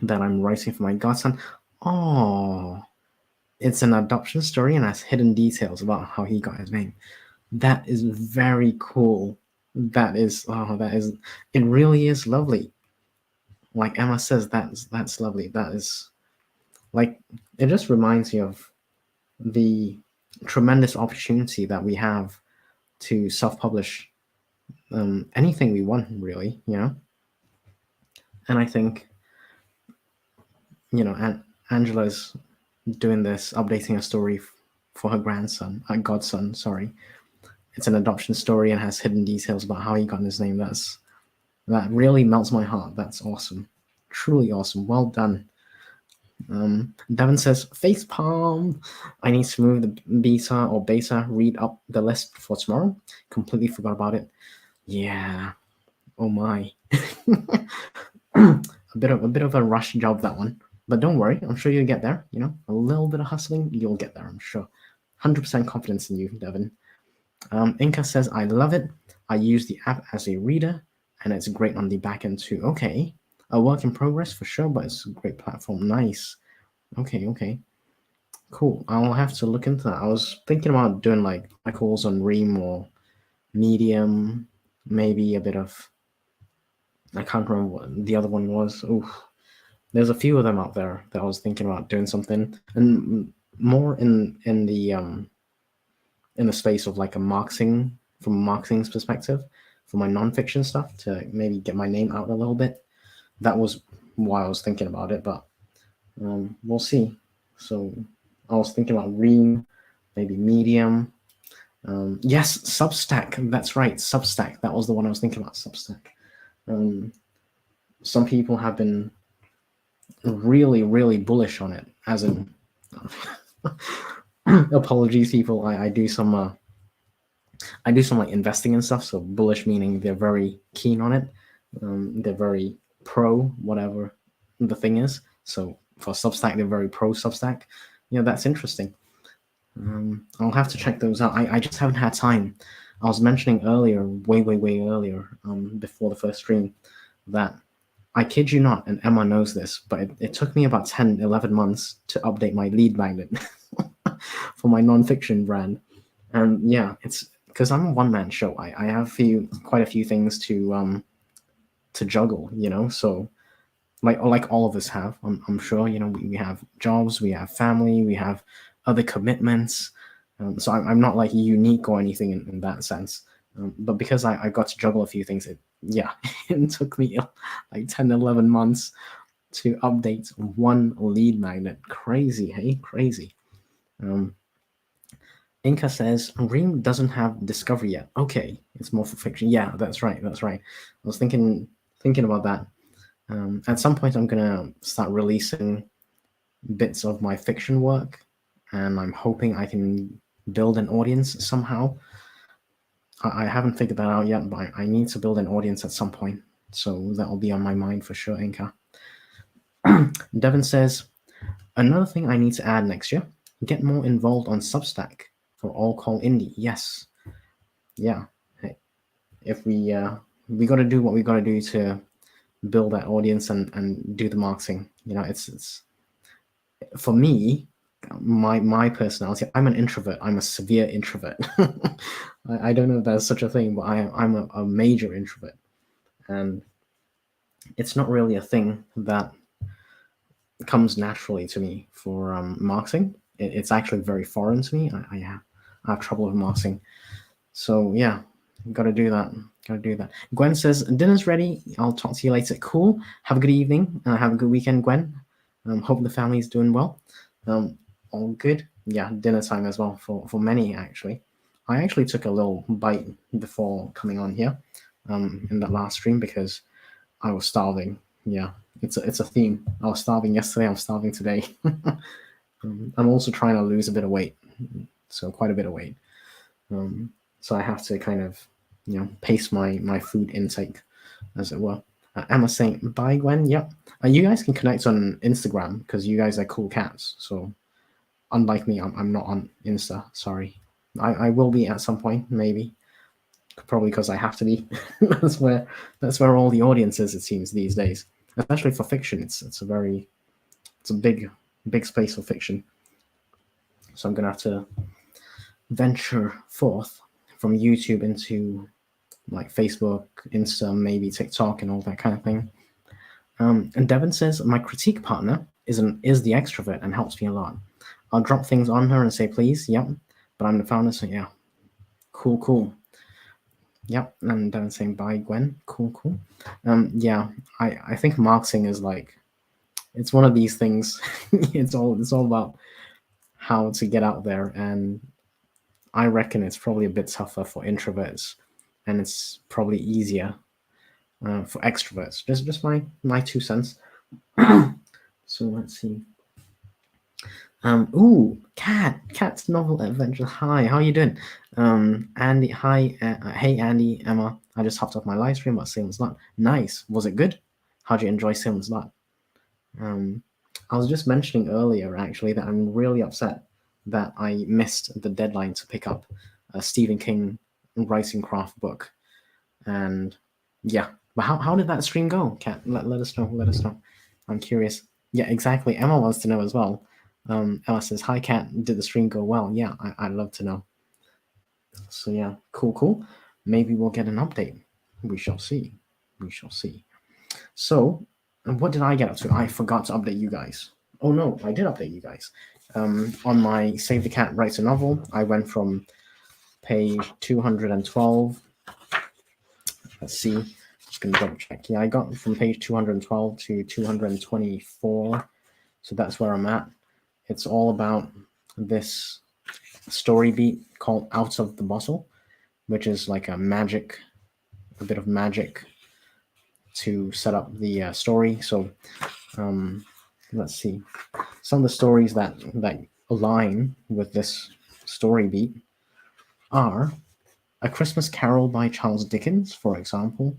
that I'm writing for my godson. Oh, it's an adoption story and has hidden details about how he got his name. That is very cool. That is, it really is lovely. Like Emma says, that's lovely. That is, like, it just reminds me of the tremendous opportunity that we have to self-publish anything we want, really, And I think, Angela's doing this, updating a story for her godson, sorry. It's an adoption story and has hidden details about how he got his name. That really melts my heart. That's awesome. Truly awesome. Well done. Devin says, face palm. I need to move the beta read up the list for tomorrow. Completely forgot about it. Yeah. Oh my. a bit of a rush job, that one. But don't worry, I'm sure you'll get there. A little bit of hustling, you'll get there, I'm sure. 100% confidence in you, Devin. Inca says, I love it. I use the app as a reader, and it's great on the back end too. Okay. A work in progress for sure, but it's a great platform. Nice. Okay. Cool. I'll have to look into that. I was thinking about doing like articles on Ream or Medium, maybe a bit of. I can't remember what the other one was. Oof. There's a few of them out there that I was thinking about doing something, and more in the space of like a marketing, from marketing's perspective, for my nonfiction stuff, to maybe get my name out a little bit. That was why I was thinking about it, but we'll see. So I was thinking about Ream, maybe Medium. Yes, Substack. That's right, Substack. That was the one I was thinking about. Substack. Some people have been really, really bullish on it. As in, apologies, people. I do some like investing and stuff. So bullish meaning they're very keen on it. They're very pro whatever the thing is. So for Substack, they're very pro Substack. That's interesting. I'll have to check those out. I just haven't had time. I was mentioning earlier, way earlier, before the first stream, that I kid you not, and Emma knows this, but it took me about 10, 11 months to update my lead magnet for my nonfiction brand. And yeah, it's because I'm a one-man show. I have quite a few things to juggle, so like all of us have, I'm sure, we have jobs, we have family, we have other commitments. So I'm not like unique or anything in that sense. But because I got to juggle a few things, it took me like 10, 11 months to update one lead magnet. Crazy, hey? Crazy. Inca says, Ream doesn't have discovery yet. Okay, it's more for fiction. Yeah, that's right. I was thinking about that. At some point, I'm gonna start releasing bits of my fiction work, and I'm hoping I can build an audience somehow. I haven't figured that out yet, but I need to build an audience at some point, so that'll be on my mind for sure, Inca. Devin says, another thing I need to add next year, get more involved on Substack for All Call Indie. Yes. Yeah. Hey, if we got to do what we got to do to build that audience and do the marketing. It's for me, my personality. I'm an introvert. I'm a severe introvert. I don't know if there's such a thing, but I'm a major introvert, and it's not really a thing that comes naturally to me for marketing. It's actually very foreign to me. I have trouble with marketing. So yeah, gotta do that. Gwen says, dinner's ready. I'll talk to you later. Cool. Have a good evening. Have a good weekend, Gwen. Hope the family's doing well. All good. Yeah, dinner time as well for many, actually. I actually took a little bite before coming on here in that last stream because I was starving. Yeah, it's a theme. I was starving yesterday. I'm starving today. I'm also trying to lose a bit of weight, so quite a bit of weight. So I have to kind of, pace my food intake, as it were. Emma saying, bye, Gwen. Yep. You guys can connect on Instagram because you guys are cool cats. So unlike me, I'm not on Insta. Sorry. I will be at some point, maybe. Probably because I have to be. that's where all the audience is, it seems, these days. Especially for fiction. It's a big space for fiction. So I'm gonna have to venture forth from YouTube into like Facebook, Insta, maybe TikTok, and all that kind of thing. And Devin says, my critique partner is the extrovert and helps me a lot. I'll drop things on her and say, please, yep. But I'm the founder, so yeah. Cool. Yep. And Devin saying, bye, Gwen. Cool. Yeah, I think marketing is like, it's one of these things. it's all about how to get out there, and I reckon it's probably a bit tougher for introverts, and it's probably easier for extroverts. Just my 2 cents. So let's see. Cat's Novel Adventures. Hi, how are you doing? Andy, hi, hey Andy, Emma. I just hopped off my live stream about Salem's Lot. Nice. Was it good? How'd you enjoy Salem's Lot? Um, I was just mentioning earlier actually that I'm really upset that I missed the deadline to pick up a Stephen King writing craft book. And yeah, but how did that stream go? Cat, let us know. Let us know. I'm curious. Yeah, exactly. Emma wants to know as well. Emma says, "Hi, Cat. Did the stream go well?" Yeah, I'd love to know. So yeah, cool. Maybe we'll get an update. We shall see. We shall see. So, what did I get up to? I forgot to update you guys. Oh no, I did update you guys. On my Save the Cat Writes a Novel, I went from page 212. Let's see. Just gonna double check. Yeah, I got from page 212 to 224. So that's where I'm at. It's all about this story beat called Out of the Bottle, which is like a bit of magic to set up the story. So um, let's see. Some of the stories that align with this story beat are A Christmas Carol by Charles Dickens, for example.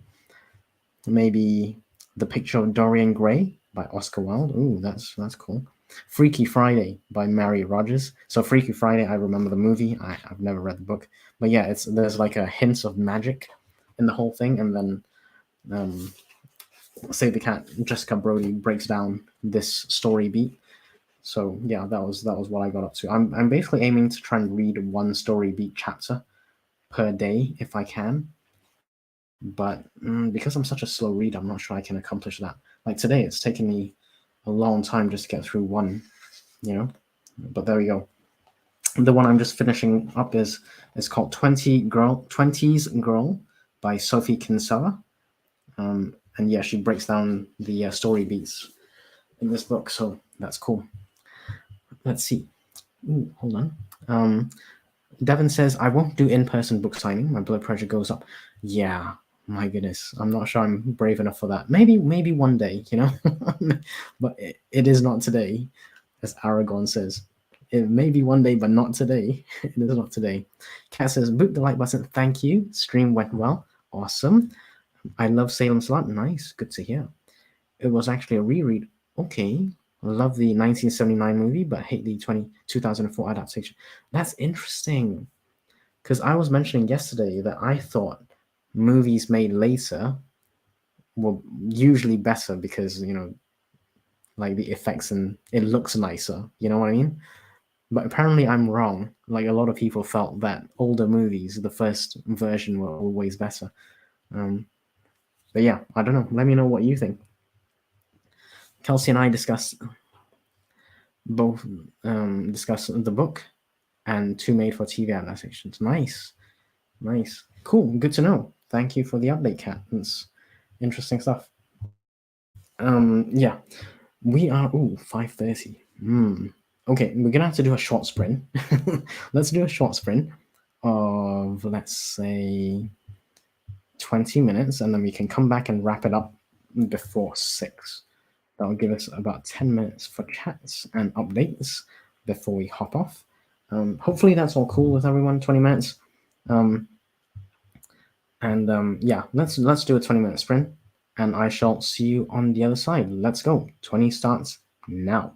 Maybe The Picture of Dorian Gray by Oscar Wilde. Ooh, that's cool. Freaky Friday by Mary Rogers. So Freaky Friday, I remember the movie. I've never read the book, but yeah, there's like a hint of magic in the whole thing, and then um, Save the Cat, Jessica Brody breaks down this story beat. So yeah, that was what I got up to. I'm basically aiming to try and read one story beat chapter per day if I can. But because I'm such a slow reader, I'm not sure I can accomplish that. Like today, it's taken me a long time just to get through one, you know. But there we go. The one I'm just finishing up is called 20s Girl by Sophie Kinsella. And yeah, she breaks down the story beats in this book, so that's cool. Let's see. Ooh, hold on. Devin says, I won't do in-person book signing. My blood pressure goes up. Yeah, my goodness. I'm not sure I'm brave enough for that. Maybe one day, you know? But it is not today, as Aragorn says. It may be one day, but not today. It is not today. Kat says, boot the like button. Thank you. Stream went well. Awesome. I love Salem Slot. Nice. Good to hear. It was actually a reread. Okay. Love the 1979 movie, but hate the 2004 adaptation. That's interesting. Because I was mentioning yesterday that I thought movies made later were usually better because, like the effects and it looks nicer. You know what I mean? But apparently I'm wrong. Like a lot of people felt that older movies, the first version were always better. Um, but yeah, I don't know. Let me know what you think. Kelsey and I discussed the book and two made for TV adaptations. Nice, cool, good to know. Thank you for the update, Kat. It's interesting stuff. Yeah, we are 5:30. Okay, we're gonna have to do a short sprint. Let's do a short sprint of, let's say, 20 minutes, and then we can come back and wrap it up before 6. That'll give us about 10 minutes for chats and updates before we hop off. Hopefully that's all cool with everyone. 20 minutes. Yeah, let's do a 20-minute sprint, and I shall see you on the other side. Let's go. 20 starts now.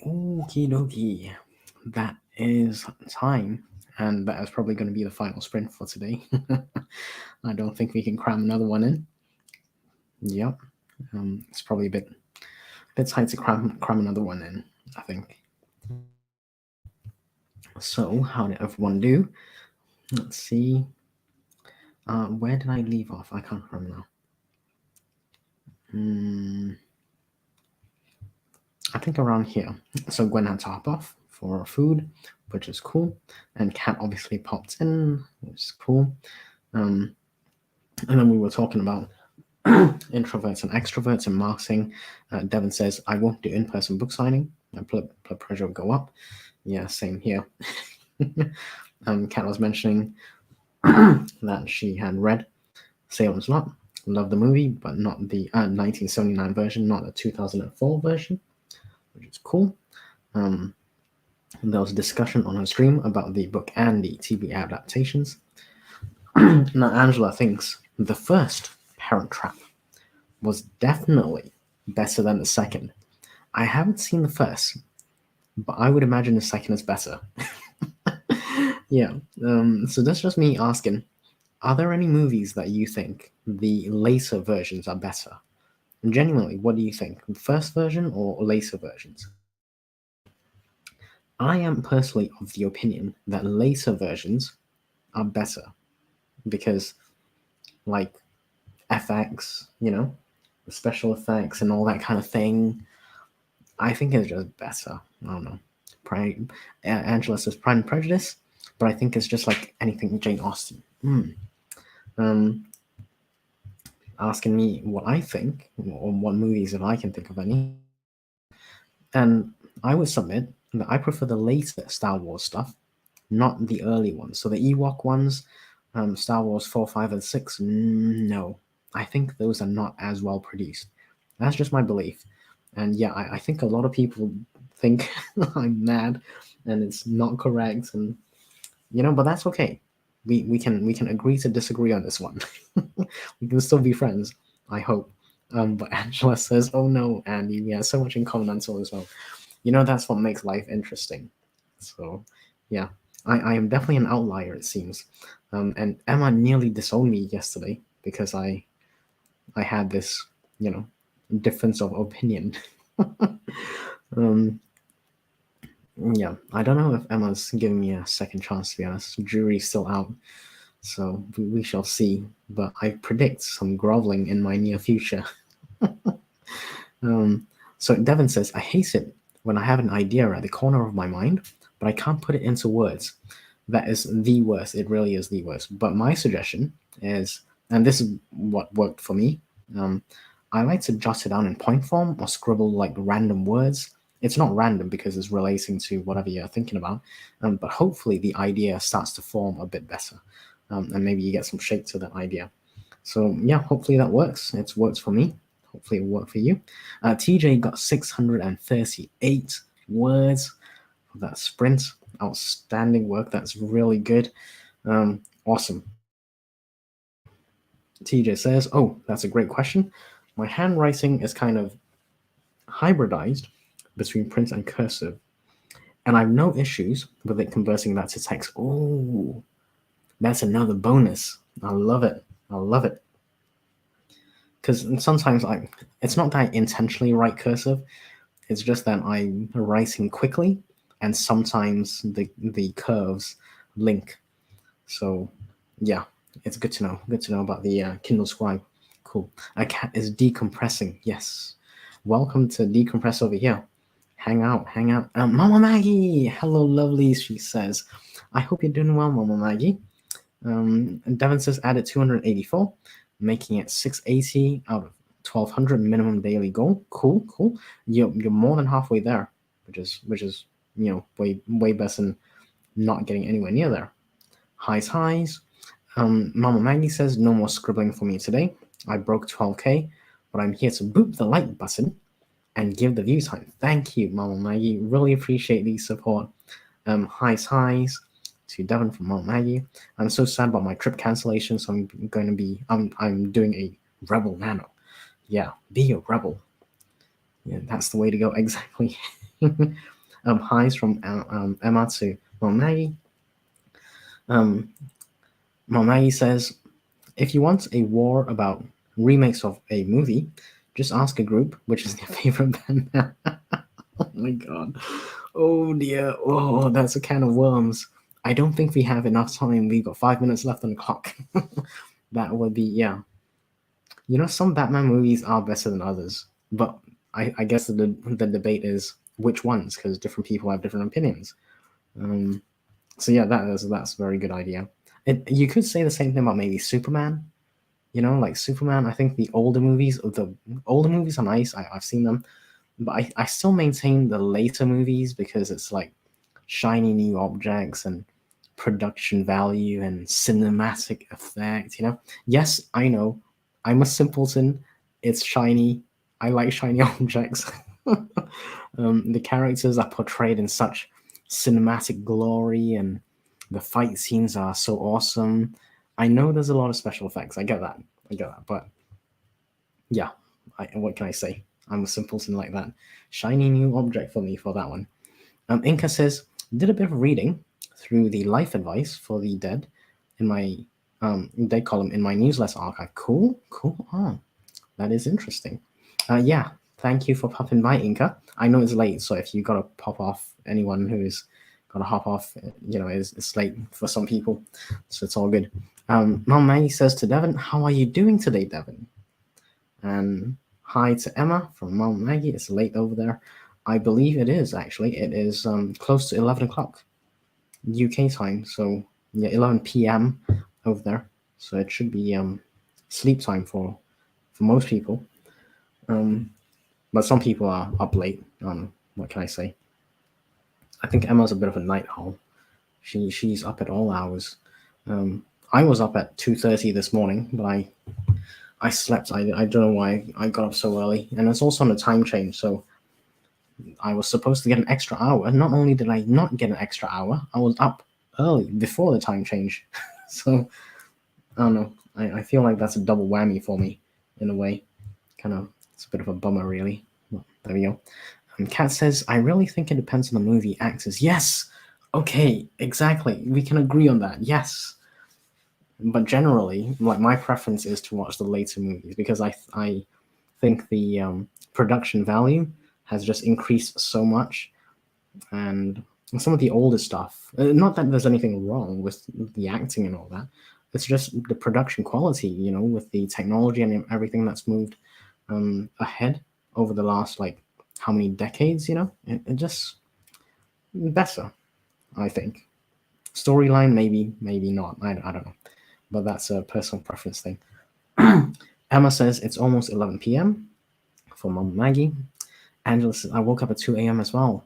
Okie dokie. That is time. And that is probably going to be the final sprint for today. I don't think we can cram another one in. Yep. It's probably a bit tight to cram another one in, I think. So, how did everyone do? Let's see. Where did I leave off? I can't remember now. I think around here. So Gwen had to hop off for food, which is cool. And Kat obviously popped in, which is cool. And then we were talking about introverts and extroverts and marketing. Devin says, I won't do in-person book signing. My blood pressure will go up. Yeah, same here. Kat was mentioning that she had read Salem's Lot, loved the movie, but not the 1979 version, not the 2004 version, which is cool. There was a discussion on her stream about the book and the TV adaptations. Now, Angela thinks the first Parent Trap was definitely better than the second. I haven't seen the first, but I would imagine the second is better. Yeah. So that's just me asking, are there any movies that you think the later versions are better? And genuinely, what do you think? First version or later versions? I am personally of the opinion that later versions are better because, like, FX, the special effects and all that kind of thing, I think it's just better. I don't know. Angela says Pride and Prejudice, but I think it's just like anything Jane Austen. Asking me what I think or what movies, if I can think of any. And I would submit that I prefer the later Star Wars stuff, not the early ones. So the Ewok ones, Star Wars 4, 5, and 6, no. I think those are not as well produced. That's just my belief. And yeah, I think a lot of people think I'm mad and it's not correct. And, but that's okay. We can agree to disagree on this one. We can still be friends, I hope. But Angela says, oh no, Andy, we have so much in common until as well. That's what makes life interesting. So, yeah, I am definitely an outlier, it seems. And Emma nearly disowned me yesterday because I had this, difference of opinion. Yeah, I don't know if Emma's giving me a second chance, to be honest. Jury's still out, so we shall see. But I predict some groveling in my near future. So Devin says, I hate it when I have an idea at the corner of my mind, but I can't put it into words. That is the worst. It really is the worst. But my suggestion is, and this is what worked for me, I like to jot it down in point form or scribble like random words. It's not random because it's relating to whatever you're thinking about, but hopefully the idea starts to form a bit better, and maybe you get some shape to that idea. So yeah, hopefully that works. It's worked for me. Hopefully it'll work for you. TJ got 638 words for that sprint. Outstanding work. That's really good. Awesome. TJ says, oh, that's a great question. My handwriting is kind of hybridized between print and cursive, and I have no issues with it converting that to text. Oh, that's another bonus. I love it. I love it. Because sometimes it's not that I intentionally write cursive. It's just that I'm writing quickly, and sometimes the curves link. So yeah, it's good to know. Good to know about the Kindle Scribe. Cool. A cat is decompressing. Yes. Welcome to Decompress over here. Hang out, hang out. Mama Maggie, hello, lovelies. She says, I hope you're doing well, Mama Maggie. Devin says added 284, making it 680 out of 1200 minimum daily goal. Cool, cool. You're more than halfway there, which is way better than not getting anywhere near there. Highs. Mama Maggie says no more scribbling for me today. I broke 12k, but I'm here to boop the like button and give the view time. Thank you, Mama Maggie. Really appreciate the support. Highs to Devin from Mama Maggie. I'm so sad about my trip cancellation, so I'm going to be I'm doing a rebel nano. Yeah, be a rebel. Yeah, that's the way to go. Exactly. Highs from Emma to Mom Maggie. Mom Maggie says, if you want a war about remakes of a movie, just ask a group which is their favorite band. Oh my god. Oh dear. Oh, that's a can of worms. I don't think we have enough time. We've got 5 minutes left on the clock. That would be, yeah. Some Batman movies are better than others, but I guess the debate is which ones, because different people have different opinions. So yeah, that's a very good idea. You could say the same thing about maybe Superman. Like Superman. I think the older movies are nice. I've seen them, but I still maintain the later movies because it's like shiny new objects and production value and cinematic effect. Yes, I know, I'm a simpleton. It's shiny. I like shiny objects. The characters are portrayed in such cinematic glory, and the fight scenes are so awesome. I know there's a lot of special effects. I get that. But yeah, what can I say? I'm a simpleton like that. Shiny new object for me for that one. Inca says, did a bit of reading through the life advice for the dead in my dead column in my newsletter archive. Cool. Oh, that is interesting. Yeah, thank you for popping by, Inca. I know it's late, so if you gotta pop off, anyone who is gotta hop off, it's late for some people, so it's all good. Mom Maggie says to Devon, how are you doing today, Devon? And hi to Emma from Mom Maggie. It's late over there. I believe it is actually. It is close to 11 o'clock UK time. So yeah, 11 p.m. over there. So it should be sleep time for most people. But some people are up late. What can I say? I think Emma's a bit of a night owl. She's up at all hours. I was up at 2:30 this morning, but I slept. I don't know why I got up so early, and it's also on a time change, so I was supposed to get an extra hour. And not only did I not get an extra hour, I was up early before the time change. So I don't know. I feel like that's a double whammy for me in a way. Kind of, it's a bit of a bummer, really. But there we go. Kat says, I really think it depends on the movie actors. Yes. Okay, exactly. We can agree on that. Yes. But generally, like my preference is to watch the later movies because I think the production value has just increased so much, and some of the older stuff. Not that there's anything wrong with the acting and all that. It's just the production quality, with the technology and everything that's moved ahead over the last like how many decades. It just better, I think. Storyline, maybe not. I don't know, but that's a personal preference thing. Emma says it's almost 11 p.m. for Mom Maggie. Angela says I woke up at 2 a.m. as well,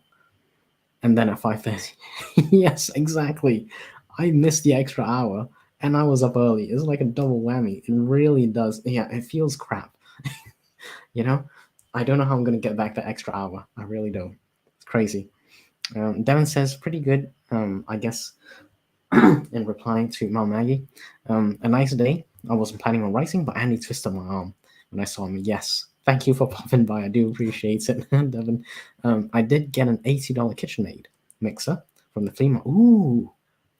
and then at 5:30. Yes, exactly. I missed the extra hour, and I was up early. It's like a double whammy. It really does. Yeah, it feels crap. I don't know how I'm gonna get back that extra hour. I really don't. It's crazy. Devin says pretty good. I guess in reply to Mom Maggie. A nice day. I wasn't planning on writing, but Andy twisted my arm when I saw him. Yes. Thank you for popping by. I do appreciate it, Devin. I did get an $80 KitchenAid mixer from the flea market. Ooh,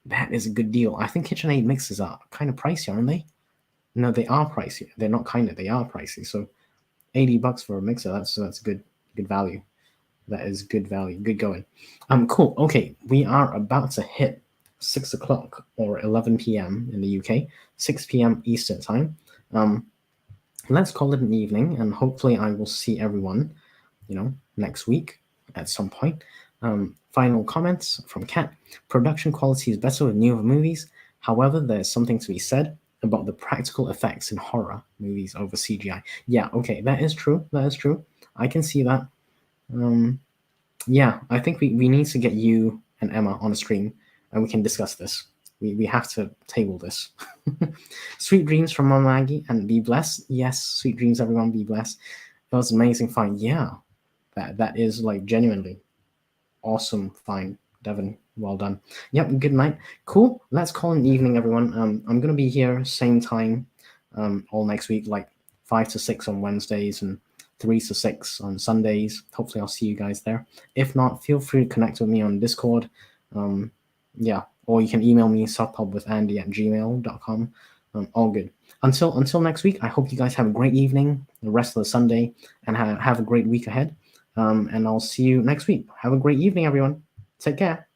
that is a good deal. I think KitchenAid mixers are kind of pricey, aren't they? No, they are pricey. They're not they are pricey. So $80 for a mixer, that's good value. That is good value. Good going. Cool. Okay, we are about to hit 6 o'clock or 11 p.m. in the UK, 6 p.m. Eastern time. Let's call it an evening, and hopefully I will see everyone, next week at some point. Final comments from Kat. Production quality is better with newer movies. However, there's something to be said about the practical effects in horror movies over CGI. Yeah, okay, that is true. I can see that. Yeah, I think we need to get you and Emma on a stream, and we can discuss this. We have to table this. Sweet dreams from Mama Maggie, and be blessed. Yes, sweet dreams, everyone. Be blessed. That was amazing. Fine. Yeah, that is like genuinely awesome. Fine, Devin. Well done. Yep. Good night. Cool. Let's call it an evening, everyone. I'm gonna be here same time, all next week, like 5 to 6 on Wednesdays and 3 to 6 on Sundays. Hopefully, I'll see you guys there. If not, feel free to connect with me on Discord. Yeah, or you can email me softpubwithandy@gmail.com. All good. Until next week, I hope you guys have a great evening, the rest of the Sunday, and have a great week ahead. And I'll see you next week. Have a great evening, everyone. Take care.